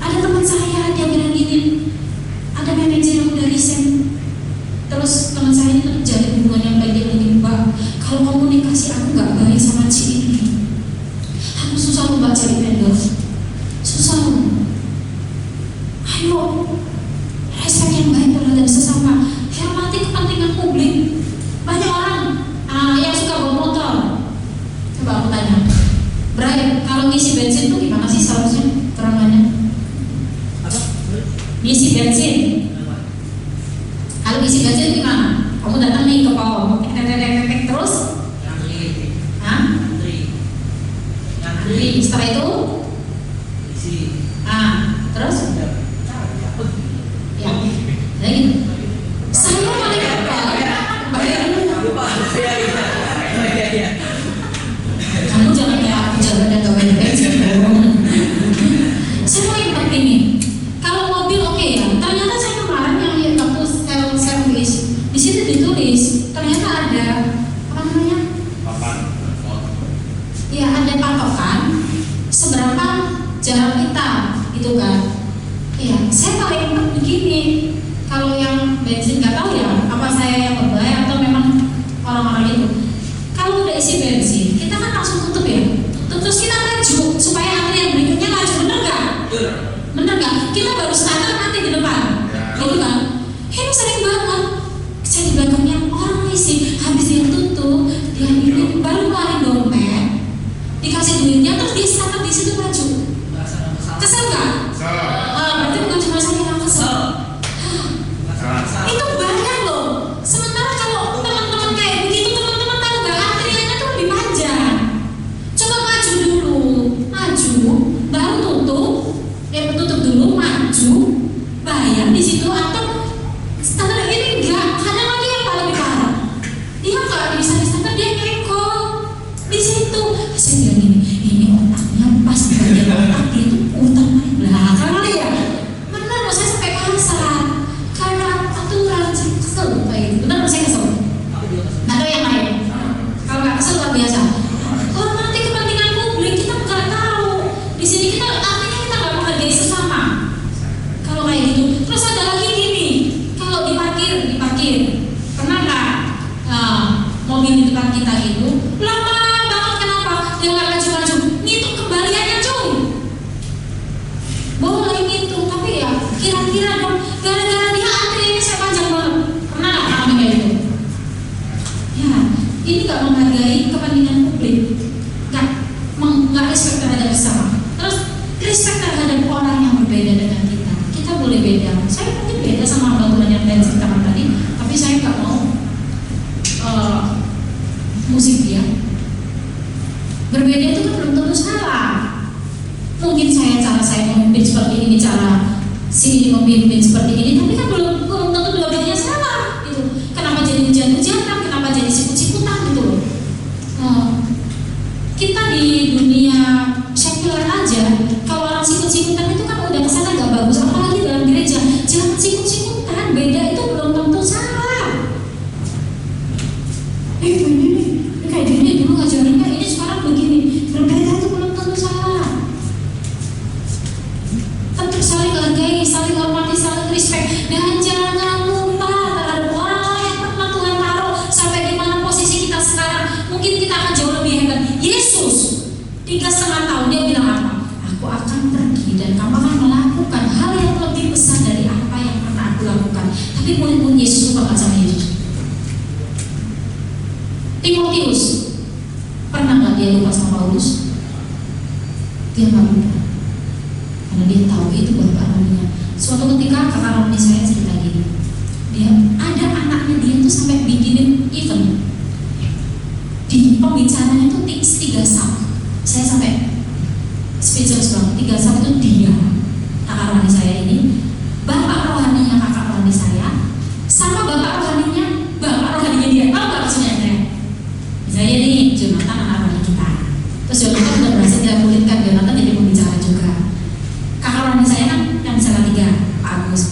S3: Ada teman saya dia bilang gini, ada manajer yang udah resign. Terus teman saya ini tuh jalin hubungan yang baik, dia bilang, Mbak, kalau komunikasi aku nggak baik sama si ini, aku susah loh Mbak cari vendor, susah loh. Ayo, respect yang baik terhadap sesama, hormati kepentingan publik. Banyak orang yang suka bawa motor. Coba aku tanya, Brian, kalau ngisi bensin tuh gimana sih seharusnya terangannya? Ngisi bensin. Kalau ngisi bensin gimana? Kamu datang nih ke pom, terus? Ngantri. Setelah itu? Terus? Ya, jadi saya paling apa? Bayar dulu. Kamu jangan kayak aku jalan dan gak bayar bensin. Saya paling penting nih. Kalau mobil oke ya. Ternyata saya kemarin yang waktu servis di situ ditulis ternyata ada apa namanya? Ya ada patokan seberapa jarak kita gitu kan. Iya, saya paling begini. Kalau yang bensin nggak tahu ya, apa saya yang berbahaya atau memang orang-orang itu. Kalau udah isi bensin, kita kan langsung tutup ya. Terus kita maju supaya antrian berikutnya maju, bener nggak? Bener nggak? Kita baru starter nanti di depan, gitu kan? Ini sering banget. Saya di belakangnya orang isi, habis dia tutup, dia ini baru keluarin dompet, dikasih duitnya, terus dia starter di situ maju. Kesel nggak? Berarti bukan cuma saya yang kesel. Itu banyak loh. Sementara kalau teman-teman kayak begitu, teman-teman tahu nggak antriannya tuh lebih panjang. Coba maju dulu, baru tutup, tutup dulu, maju, bayar di situ atau standar ini enggak. Kadang lagi yang paling parah, dia nggak bisa di standar, dia ngekol di situ. Saya bilang ini otaknya pas di bagian otak dia itu utang paling belakang kali ya. Benar loh, saya sampai kasar karena aturan. Saya kesel kayak gitu. Benar saya kesel. Atau yang lain? Kalau nggak kesel luar biasa. Hormati kepentingan publik, kita nggak tahu. Di sini kita artinya kita nggak menghargai sesama. Kalau kayak gitu. Terus ada lagi gini, kalau diparkir, pernah nggak mobil di depan kita itu lama banget, kenapa? Dia nggak maju-maju, ngitung kembaliannya cuy. Boleh ngitung, tapi ya kira-kira dong, gara-gara dia antriannya saya panjang banget. Pernah nggak ngalamin kayak gitu? Ya, ini nggak menghargai kepentingan publik, nggak respect terhadap sesama. Terus respect terhadap orang yang berbeda dengan kita. Kita boleh beda. Saya mungkin beda sama Abang Tuhan yang ceritakan tadi, tapi saya nggak mau musik dia. Berbeda itu kan belum tentu salah. Mungkin cara saya memimpin seperti ini, cara si ini memimpin seperti ini, tapi kan belum tentu dua-duanya salah gitu. Kenapa jadi hujan-hujanan, kenapa jadi sikut-sikutan gitu. Kita di dunia sekuler aja, kalau orang sikut-sikutan itu kan udah kesana gak bagus, apalagi dalam gereja. Jangan sikut-sikutan, beda itu belum tentu salah. Ini kayak gini dulu ngajarin kayak ini, sekarang begini. Berbeda itu belum tentu salah. Tetap saling hargai, saling hormati, saling respect, dan jangan lupa terhadap orang-orang yang pernah Tuhan taruh sampai di mana posisi kita sekarang. Mungkin kita akan jauh lebih hebat. Yesus 3,5 tahun dia bilang apa? Aku akan pergi dan kamu akan melakukan hal yang lebih besar dari apa yang pernah aku lakukan. Tapi murid-murid Yesus lupa sama Yesus. Timotius, pernah nggak dia lupa sama Paulus? Dia nggak lupa, karena dia tahu itu baru arahnya. Suatu suatu ketika kakak rohani saya cerita gini, dia ada anaknya dia tuh sampai bikinin event di pembicaranya tuh 3 sub. Saya sampai speechless banget. 3 sub itu dia, kakak rohani saya ini, bapak rohaninya kakak rohani saya, sama bapak rohaninya dia. Tahu nggak maksudnya saya? Misalnya nih Jonathan anak rohani kita, terus Jonathan udah berhasil dia kulitkan Jonathan jadi pembicara juga. Kakak rohani saya kan yang bicara 3, Pak Agus.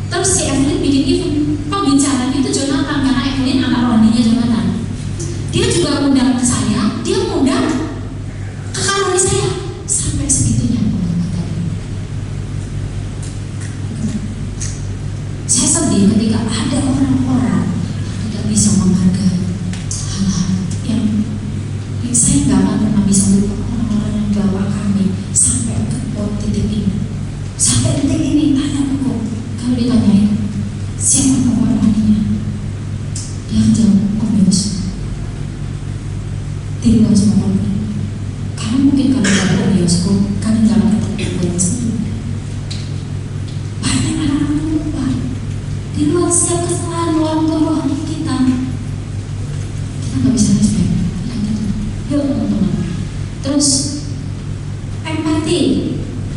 S3: Terus si Evelyn bikin event pembicaranya itu Jonathan, karena Evelyn anak rohaninya Jonathan. Dia juga undang saya, dia undang kakak rohani saya, sampai segitunya. Saya sedih ketika ada orang-orang yang tidak bisa menghargai hal-hal yang saya nggak akan pernah bisa lupa. Orang-orang yang bawa kami sampai ke titik ini, sampai detik ini. Tanya kok, kalau ditanyain siapa bapak rohaninya, dia jawab Om Yos. Di luar semua orang, karena mungkin kalau ada Om Yosku, kami nggak akan ketemu sendiri. Banyak anak-anak lupa. Di luar setiap kesalahan orang tua rohani kita nggak bisa respect. Yuk teman-teman. Terus empati,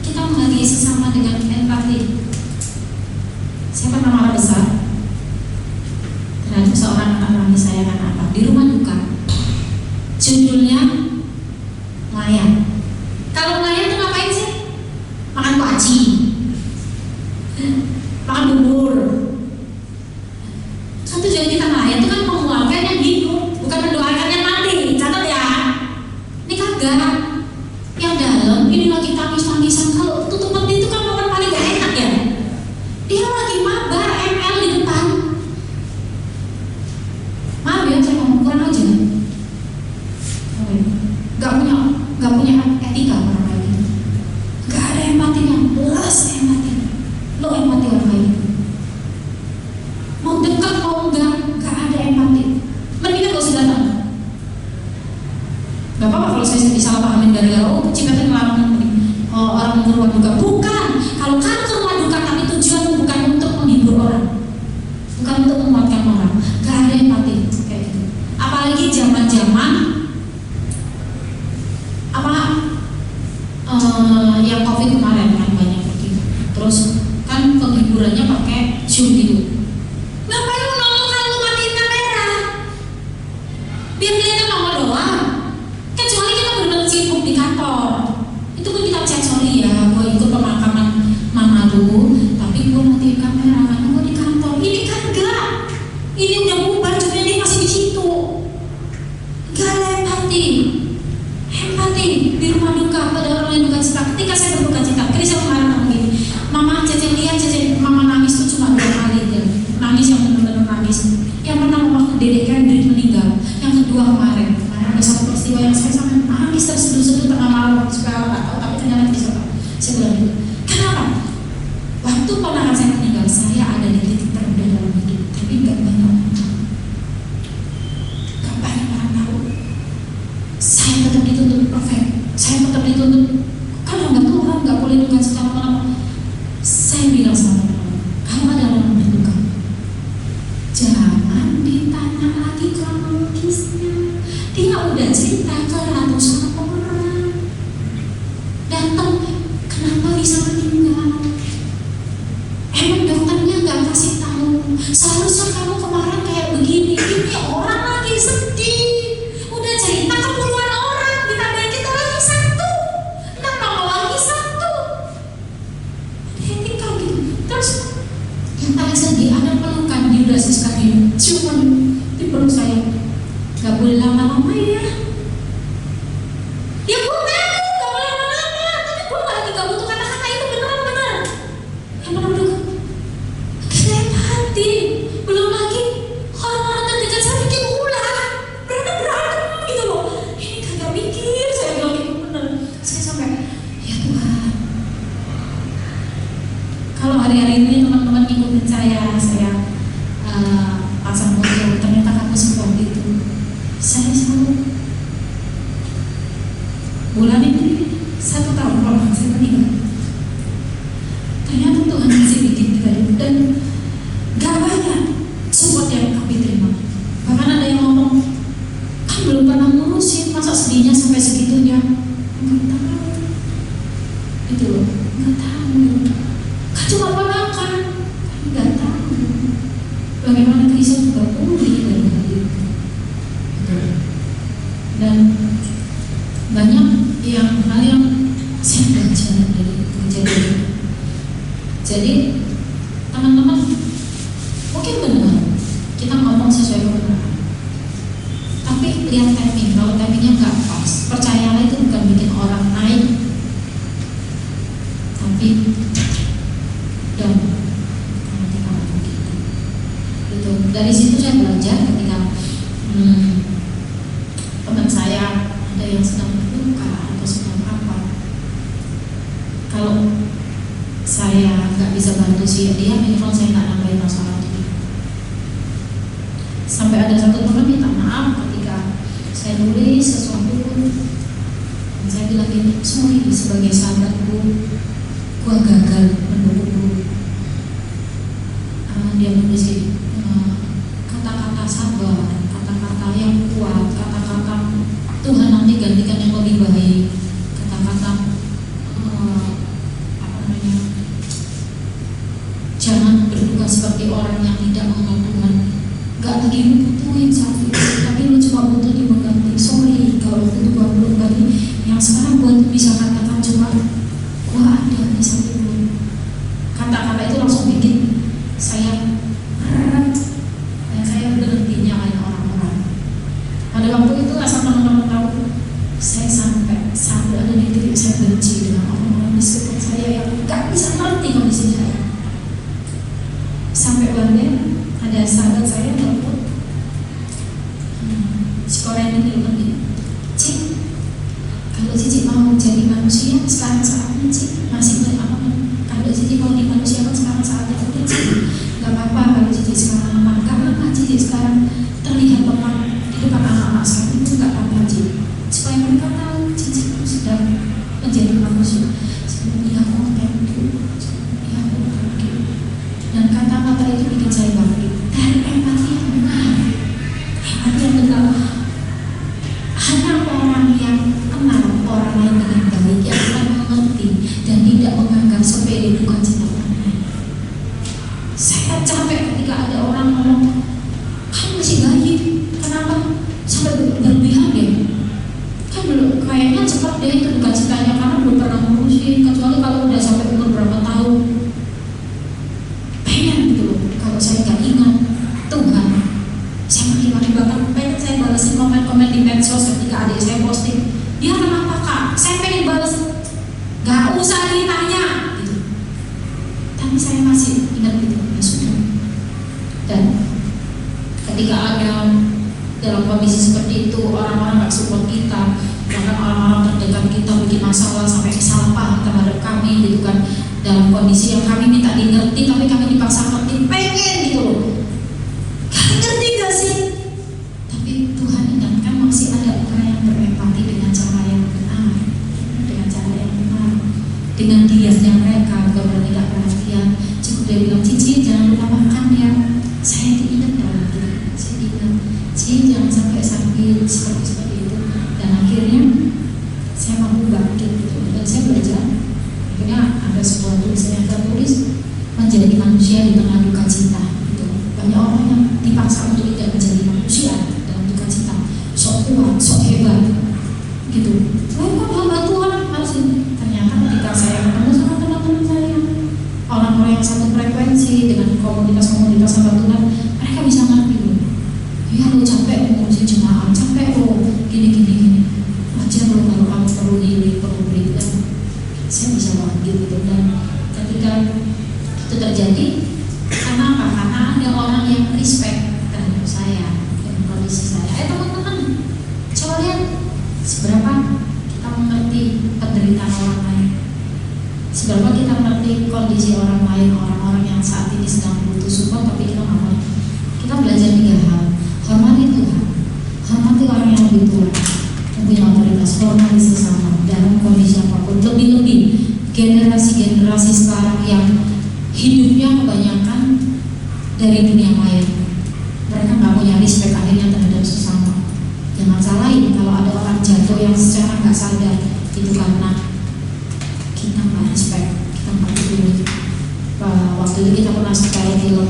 S3: kita menghargai sesama dengan empati. Saya pernah marah besar terhadap seorang anak rohani saya karena apa? Di rumah duka. Judulnya Ngelayan. Kalau ngelayan itu ngapain sih? Makan kuaci, makan bubur. Kan tujuan kita ngelayan itu kan menguangkan yang hidup, bukan mendoakan yang mati. Catat ya. Ini kagak. Yang dalam ini lagi tangis-tangisan. Kalau tutup peti itu kan momen paling gak enak ya. Dia lagi mabar ML di depan. Maaf ya, saya ngomong kurang aja. Gak punya etika orang kayak gitu. Gak ada empatinya, belas empati. Lo empati orang kayak gitu. Mau dekat mau enggak, gak ada empati. Mendingan gak usah datang. Gak apa-apa kalau saya disalahpahamin gara-gara Cipetan ngelarang orang ke rumah duka. Bukan, kalau kan ke rumah duka tapi tujuan bukan untuk menghibur orang, bukan untuk menguatkan orang. Gak ada empati kayak gitu. Apalagi zaman-zaman yang COVID kemarin kan banyak begitu. Terus kan penghiburannya pakai Zoom gitu. Ngapain lu nongol kalau lu matiin kamera? Biar kelihatan nongol doang. Kecuali kita benar-benar sibuk di kantor. Itu pun kita chat, sorry ya, gue ikut pemakaman mama dulu, tapi gue matiin kamera karena gue di kantor. Ini kan enggak. Ini udah bubar, cuma dia masih di situ. Gak ada empati. Empati di rumah duka pada orang yang duka cita. Ketika saya berduka cita, Chris kemarin ngomong gini, Mama Cece lihat Cece, Mama nangis tuh cuma 2 kali ya. Nangis yang benar-benar nangis. Yang pertama waktu Dedek Kendrick meninggal, yang kedua kemarin ada satu peristiwa yang saya sampai nangis terseduh-seduh tengah malam waktu supaya nggak tahu, tapi ternyata bisa Pak. Saya bilang gitu. Kenapa? Waktu ponakan saya meninggal, saya ada di titik terendah dalam hidup, tapi nggak banyak orang tahu. Nggak banyak orang tahu. Saya tetap dituntut profet, saya tetap dituntut kalau nggak tuh orang nggak boleh duka cita lama-lama. Saya bilang sama teman-teman, kalau ada orang berduka, jangan ditanya lagi kronologisnya. Dia udah cerita ke ratusan orang, datang kenapa bisa meninggal. Emang dokternya nggak kasih tahu. Seharusnya kamu kemarin kayak begini. Ini orang lagi sedih. Udah cerita ke puluhan orang, ditambah kita lagi 1. Kenapa lagi 1? Etika gitu. Terus yang paling sedih ada pelukan di udah sekali, cuman di perut saya. Gak boleh lama-lama ya. Ya gue tahu gak boleh lama-lama, tapi gue lagi gak butuh kata-kata itu benar-benar. Yang benar-benar kita hati. Belum lagi orang-orang terdekat saya bikin ulah, berantem gitu loh. Ini kagak mikir, saya bilang gitu bener. Saya sampai ya Tuhan. Kalau hari-hari ini teman-teman ikutin saya pasang foto, ternyata kamu seperti itu. Saya selalu bulan ini 1 tahun kalau saya meninggal. Ternyata Tuhan bisa juga pulih dari hal itu. Dan banyak hal yang saya belajar dari kejadian. Jadi teman-teman, mungkin benar kita ngomong sesuai kebenaran, tapi lihat timing. Kalau timingnya nggak pas, percayalah itu bukan bikin orang naik, tapi down. Gitu. Dari situ saya belajar ketika teman saya ada yang sedang berduka atau sedang apa, kalau saya nggak bisa bantu dia, minimal saya nggak nambahin masalah dia. Sampai ada satu teman minta maaf ketika saya nulis sesuatu, dan saya bilang ini, sorry sebagai sahabatku, gua gagal mendukung. Dia menulis ini, kata-kata sabar, kata-kata yang kuat, kata-kata Tuhan nanti gantikan yang lebih baik, kata-kata jangan berduka seperti orang yang tidak mengenal Tuhan. Gak lagi lu butuhin saat itu, tapi lu cuma butuh dimengerti. Sorry kalau waktu itu gua belum ngerti. Yang sekarang gua bisa katakan cuma gua ada di samping lu. Kata-kata itu langsung bikin saya berat dan saya berhenti nyalain orang-orang. Pada waktu itu asal teman-teman tahu, saya sampai ada di titik saya benci dengan orang-orang di sekitar saya yang gak bisa ngerti kondisi saya. Sampai banget ada sahabat saya telepon, si Korea ini telepon gini, Cik, kalau Cici mau jadi manusia sekarang saatnya Cik, masih banyak apa? Kalau Cici mau dimanusiakan sekarang saatnya udah Cik, gak apa-apa kalau Cici sekarang lemah, gak apa-apa Cici sekarang terlihat lemah di depan anak-anak sekarang itu gak apa-apa Cik, supaya mereka tahu Cici itu sedang menjadi manusia. Sebenarnya aku thank you, ya aku thank you. Dan kata-kata itu bikin saya bangkit dari empati yang benar. Empati yang benar. Hanya orang yang kenal orang lain dengan baik yang akan mengerti dan tidak menganggap sepele duka cita orang lain. Saya capek ketika ada orang ngomong, kan masih bayi, kenapa sampai berlebihan deh? Kan belum, kayaknya cepat deh itu duka citanya karena belum pernah ngurusin, kecuali kalau udah sampai umur berapa tahun. Kalau saya nggak ingat Tuhan, saya maki-maki, bahkan pengen saya balasin komen-komen di medsos ketika adik saya posting, dia kenapa Kak? Saya pengen balas, nggak usah ditanya gitu. Tapi saya masih ingat itu, ya sudah. Dan ketika ada dalam kondisi seperti itu, orang-orang nggak support kita, bahkan orang-orang terdekat kita bikin masalah sampai kesalahpahaman terhadap kami gitu kan, dalam kondisi yang kami minta dimengerti tapi kami dipaksa ngerti, pengen gitu loh. Kalian ngerti gak sih? Tapi Tuhan ingatkan masih ada orang yang berempati dengan cara yang benar, dengan cara yang benar, dengan diamnya mereka, bukan berarti gak perhatian. Cukup dia bilang, Cici jangan lupa makan ya. Saya diingat dalam hati, saya diingat, Cici jangan sampai sakit seperti itu. Dan akhirnya saya mampu bangkit gitu, dan saya belajar. Akhirnya ada sebuah tulisan yang tertulis, menjadi manusia di tengah duka cita gitu. Banyak orang yang dipaksa untuk tidak menjadi manusia dalam duka cita, sok kuat, sok hebat gitu. Kok hamba Tuhan harus ini? Ternyata ketika saya ketemu sama teman-teman saya, orang-orang yang satu frekuensi dengan komunitas-komunitas hamba Tuhan, mereka bisa ngerti loh. Ya lo capek ngurusin jemaah, capek lo gini. Wajar lo kalau kamu perlu diri, perlu breakdown. Saya bisa bangkit gitu. Dan ketika itu terjadi, karena apa? Karena ada orang yang respect terhadap saya dan kondisi saya. Teman-teman, coba lihat seberapa kita mengerti penderitaan orang lain, seberapa kita mengerti kondisi orang lain, orang-orang yang saat ini sedang butuh support, tapi kita nggak mau. Kita belajar 3 hal: hormati Tuhan, hormati orang yang lebih tua, mempunyai otoritas, hormati sesama dalam kondisi apapun. Lebih-lebih generasi-generasi sekarang yang hidupnya kebanyakan dari dunia maya, mereka nggak punya respect akhirnya terhadap sesama. Jangan salahin kalau ada orang jatuh yang secara nggak sadar, itu karena kita nggak respect, kita nggak peduli. Waktu itu kita pernah setel film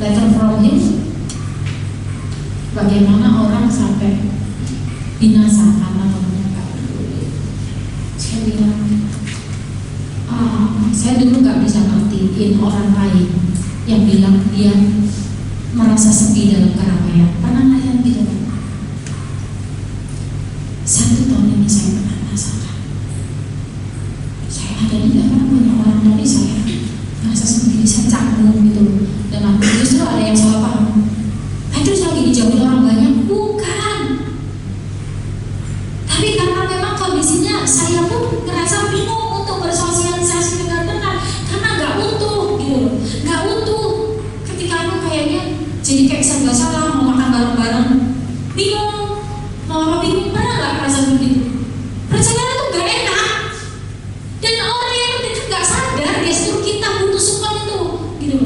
S3: letter from him, bagaimana orang sampai binasa karena temannya nggak peduli. Saya bilang, saya dulu nggak bisa ngertiin orang lain yang bilang dia merasa sepi dalam keramaian. Pernah ngeliat gitu kan? 1 tahun ini saya pernah merasakan. Saya ada di dalam banyak orang, tapi saya merasa sendiri, saya canggung gitu. Dan aku justru ada yang salah paham. Terus lagi dijauhi orang banyak, bukan. Tapi karena memang kondisinya saya pun ngerasa bingung untuk bersosialisasi dengan benar, karena nggak utuh gitu, nggak utuh. Ketika aku kayaknya jadi kayak serba salah, mau makan bareng-bareng, bingung, mau apa bingung, pernah nggak merasa begitu? Perjalanan itu nggak enak, dan orang yang itu nggak sadar, gestur kita butuh support itu, gitu.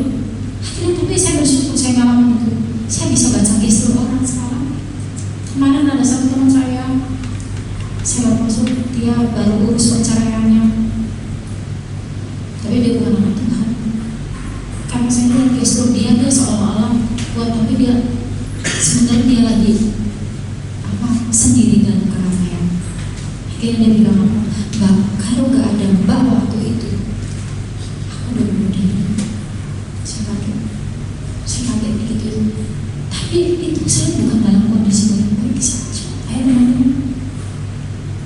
S3: Akhirnya tapi saya bersyukur saya ngalamin itu. Saya bisa baca gestur orang sekarang. Kemarin ada satu teman saya baru masuk, dia baru urus perceraiannya, tapi dia bukan anak Tuhan. Karena saya lihat gestur dia seolah-olah buat, tapi dia sebenarnya dia lagi sendiri dalam keramaian. Akhirnya dia bilang apa? Mbak, kalau gak ada Mbak waktu itu, aku udah bunuh diri. Saya kaget begitu. Tapi itu saya bukan dalam kondisi baik-baik saja.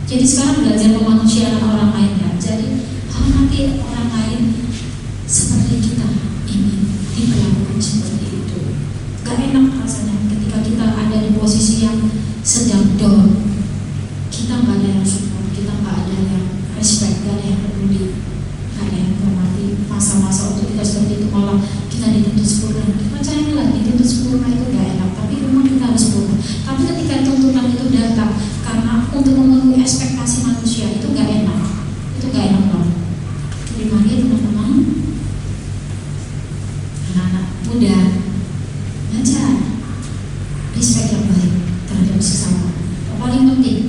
S3: Jadi sekarang belajar kemanusiaan orang lain ya. Jadi hormati orang lain seperti kita ingin diperlakukan seperti itu. Gak enak rasanya ketika kita ada di posisi yang sedang down. Kita gak ada yang support, kita gak ada yang respect, gak ada yang peduli, gak ada yang hormati. Masa-masa untuk kita seperti itu malah kita dituntut sempurna. Percayalah dituntut sempurna itu gak enak, tapi memang kita harus sempurna. Tapi ketika tuntutan itu datang karena untuk memenuhi ekspektasi manusia, itu gak enak. Itu gak enak banget. Jadi mari teman-teman, anak-anak muda, belajar respect yang baik terhadap sesama. Yang paling penting,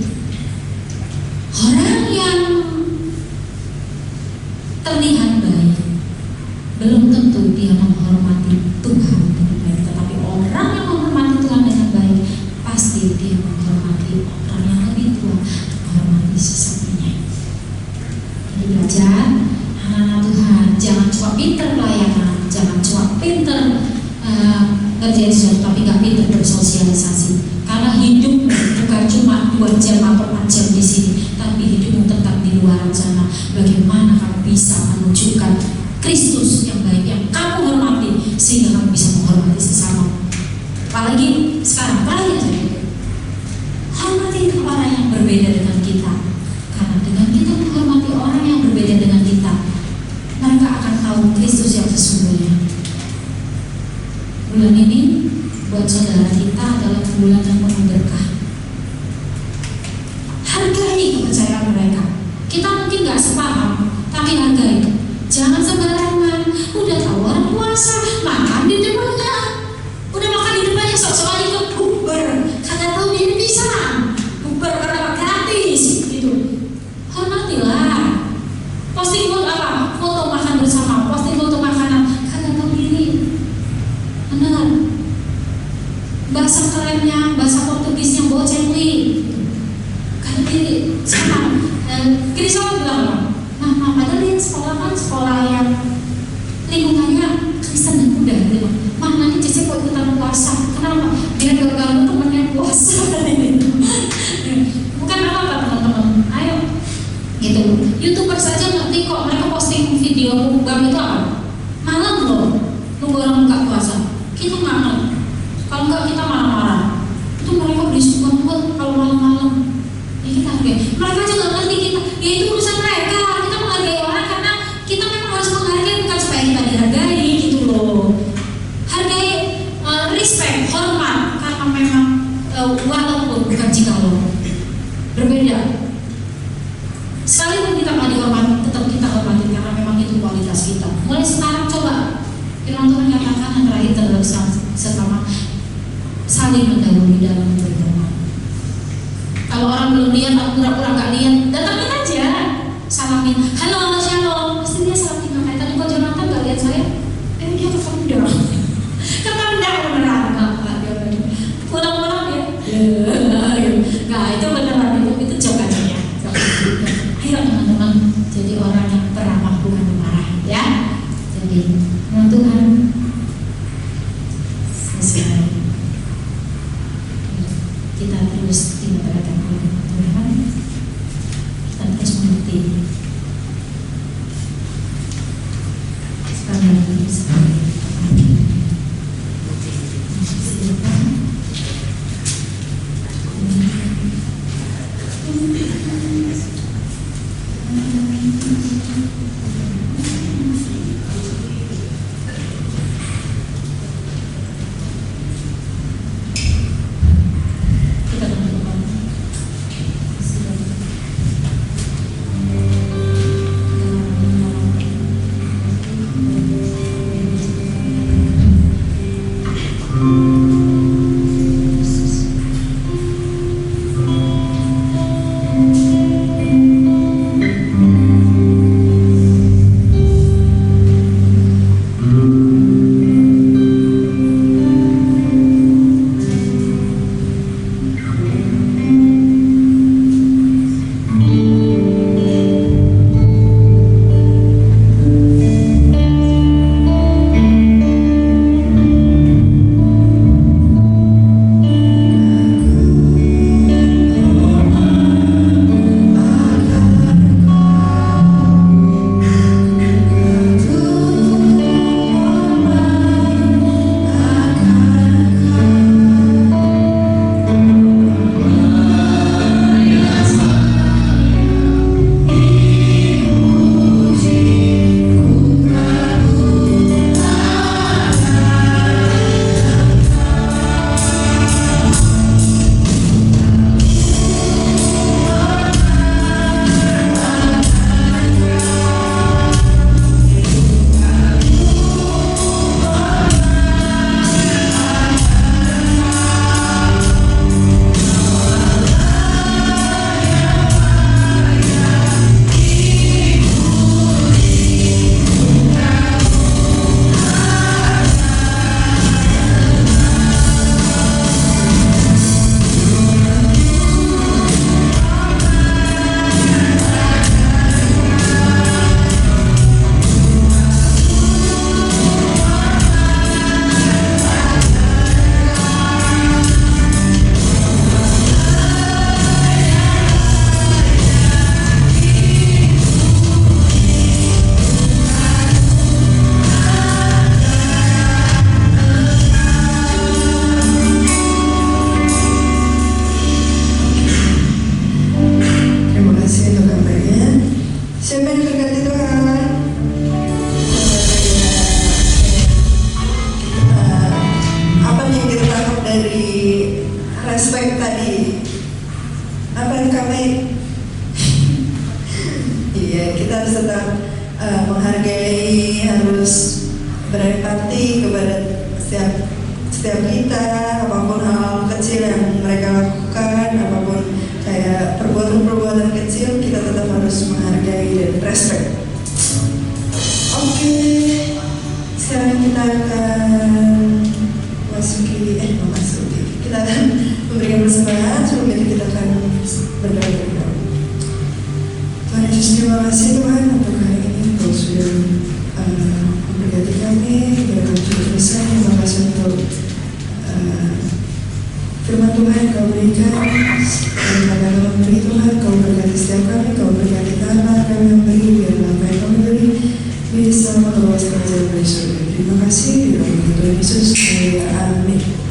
S3: orang yang terlihat baik belum tentu dia menghormati Tuhan dengan baik, tetapi orang yang menghormati Tuhan dengan baik pasti dia menghormati orang yang lebih tua, menghormati sesamanya. Jadi belajar, anak-anak Tuhan, jangan cuma pinter pelayanan, jangan cuma pinter ngerjain sesuatu, tapi gak pinter bersosialisasi. Karena hidup bukan cuma 2 jam atau 4 jam di sini, tapi hidupmu tetap di luar sana. Bagaimana kamu bisa menunjukkan Kristus yang baik yang kamu hormati sehingga kamu bisa menghormati sesama. Apalagi sekarang, apalagi saja hormati orang yang berbeda dengan kita. Karena dengan kita menghormati orang yang berbeda dengan kita, mereka akan tahu Kristus yang sesungguhnya. Bulan ini buat saudara kita adalah bulan yang penuh berkah. Hargai kepercayaan mereka. Kita mungkin gak sepaham, tapi hargai. Jangan sembarangan. Udah tahu orang puasa, makan di depannya. Udah makan di depannya, sok-sokan ikut bukber. Kagak tahu diri bisa bukber karena gratis gitu. Hormatilah. Posting foto apa? Foto makan bersama. Posting foto makanan. Kagak tahu diri. Benar. Bahasa kerennya, bahasa Portugisnya bawa cengli. Kagak diri. Sama. Kiri sama bilang apa? Nah, padahal dia sekolah yang lingkungannya Kristen dan muda gitu. Nanti Cece kok ikutan puasa. Kenapa? Biar gak temennya puasa. Bukan apa-apa teman-teman. Ayo gitu. YouTuber saja ngerti kok, mereka posting video mukbang itu apa? Malam loh, nunggu orang buka puasa. Kita malam. Kalau enggak kita marah-marah. Itu mereka beli sumpah buat kalau malam-malam. Ya kita hargai. Mereka juga ngerti kita. Ya itu urusan mereka. Kita menghargai orang karena kita memang harus menghargai, bukan supaya kita dihargai gitu loh. Hargai, respect, hormat karena memang walaupun bukan jikalau berbeda. Sekalipun kita nggak dihormati, tetap kita hormati karena memang itu kualitas kita. Mulai sekarang coba firman Tuhan katakan yang terakhir terhadap sesama, saling mendahului dalam berdoa. Kalau orang belum lihat atau pura-pura nggak lihat, datangin aja, salamin, halo shalom, pasti dia salamin. Kayak tadi kok Jonathan nggak lihat saya, dia ketemu dong. Karena Oke, nah Tuhan sesuai kita terus diperhatikan oleh Tuhan, kita terus mengerti sekarang sampai
S2: respect tadi, apa yang kami iya, kita harus tetap menghargai, harus berempati kepada setiap kita, apapun hal kecil yang mereka lakukan, apapun kayak perbuatan-perbuatan kecil, kita tetap harus menghargai dan respect. Oke, sekarang kita akan kita akan memberikan persembahan sebelum itu kita akan berdoa. Tuhan Yesus, terima kasih Tuhan untuk hari ini Kau sudah memberkati kami, berikan tulisan. Terima kasih untuk firman Tuhan Kau berikan. Daripada Kau memberi Tuhan, Kau berkati setiap kami, Kau berkati tanah kami memberi, biarlah apa yang kami beri bisa membawa kerajaan dari surga. Terima kasih di dalam Tuhan Yesus. Amin.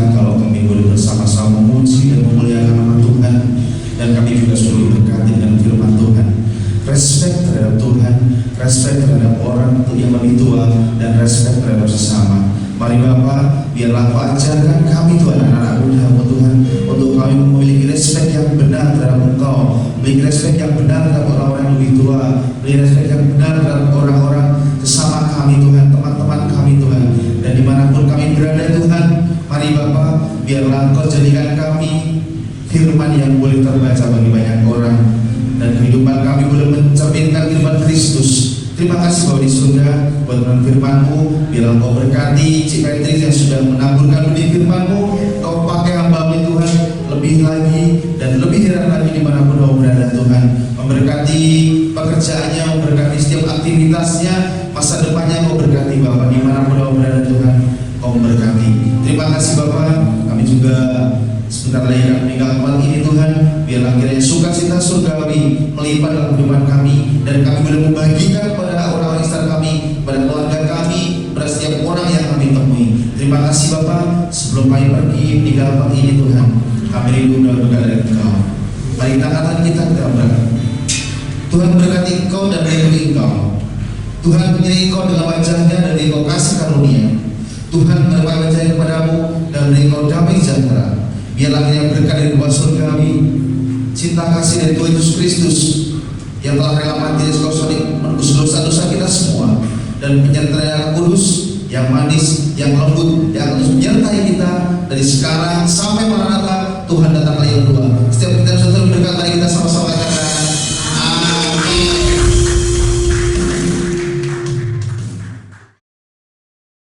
S1: Tuhan kalau kami boleh bersama-sama memuji dan memuliakan nama Tuhan, dan kami juga sudah diberkati dengan firman Tuhan. Respect terhadap Tuhan, respect terhadap orang yang lebih tua, dan respect terhadap sesama. Mari Bapa, biarlah Kau ajarkan kami Tuhan, anak-anak muda Tuhan, untuk kami memiliki respect yang benar terhadap Engkau, memiliki respect yang benar terhadap orang-orang yang lebih tua, memiliki respect yang benar terhadap orang-orang sesama kami Tuhan, teman-teman kami Tuhan, dan dimanapun kami berada Tuhan. Mari Bapa, biarlah Engkau jadikan kami firman yang boleh terbaca bagi banyak orang, dan kehidupan kami boleh mencerminkan kehidupan Kristus. Terima kasih Bapak di surga buat firman-Mu. Biarlah Kau berkati Cik Patrick yang sudah menaburkan benih firman-Mu. Kau pakai hamba-Mu Tuhan lebih lagi dan lebih heran lagi dimanapun Kau berada Tuhan. Memberkati pekerjaannya, memberkati setiap aktivitasnya, masa depannya Kau berkati Bapak dimanapun Kau berada Tuhan. Kau memberkati. Terima kasih Bapak. Kami juga sebentar lagi akan meninggal tempat ini Tuhan. Biarlah kiranya sukacita surgawi melimpah dalam kehidupan kami, dan kami boleh membagikan kepada orang-orang sekitar kami, kepada keluarga kami, kepada setiap orang yang kami temui. Terima kasih Bapak. Sebelum kami pergi meninggal tempat ini Tuhan, kami rindu dan berdoa dari Engkau. Mari kita angkat kita berdoa. Tuhan berkati Engkau dan melindungi Engkau. Tuhan menyertai Engkau dengan wajahnya dan Engkau kasih karunia. Tuhan menyertai wajahnya kepadamu dan beri Engkau damai sejahtera. Biarlah yang berkat dari Bapa surgawi, cinta kasih dari Tuhan Yesus Kristus yang telah rela mati di kayu salib menebus dosa-dosa kita semua, dan penyertaan Kudus yang manis, yang lembut, yang terus menyertai kita dari sekarang sampai Maranatha. Tuhan datang lagi yang kedua. Setiap kita sudah berdekat, mari kita sama-sama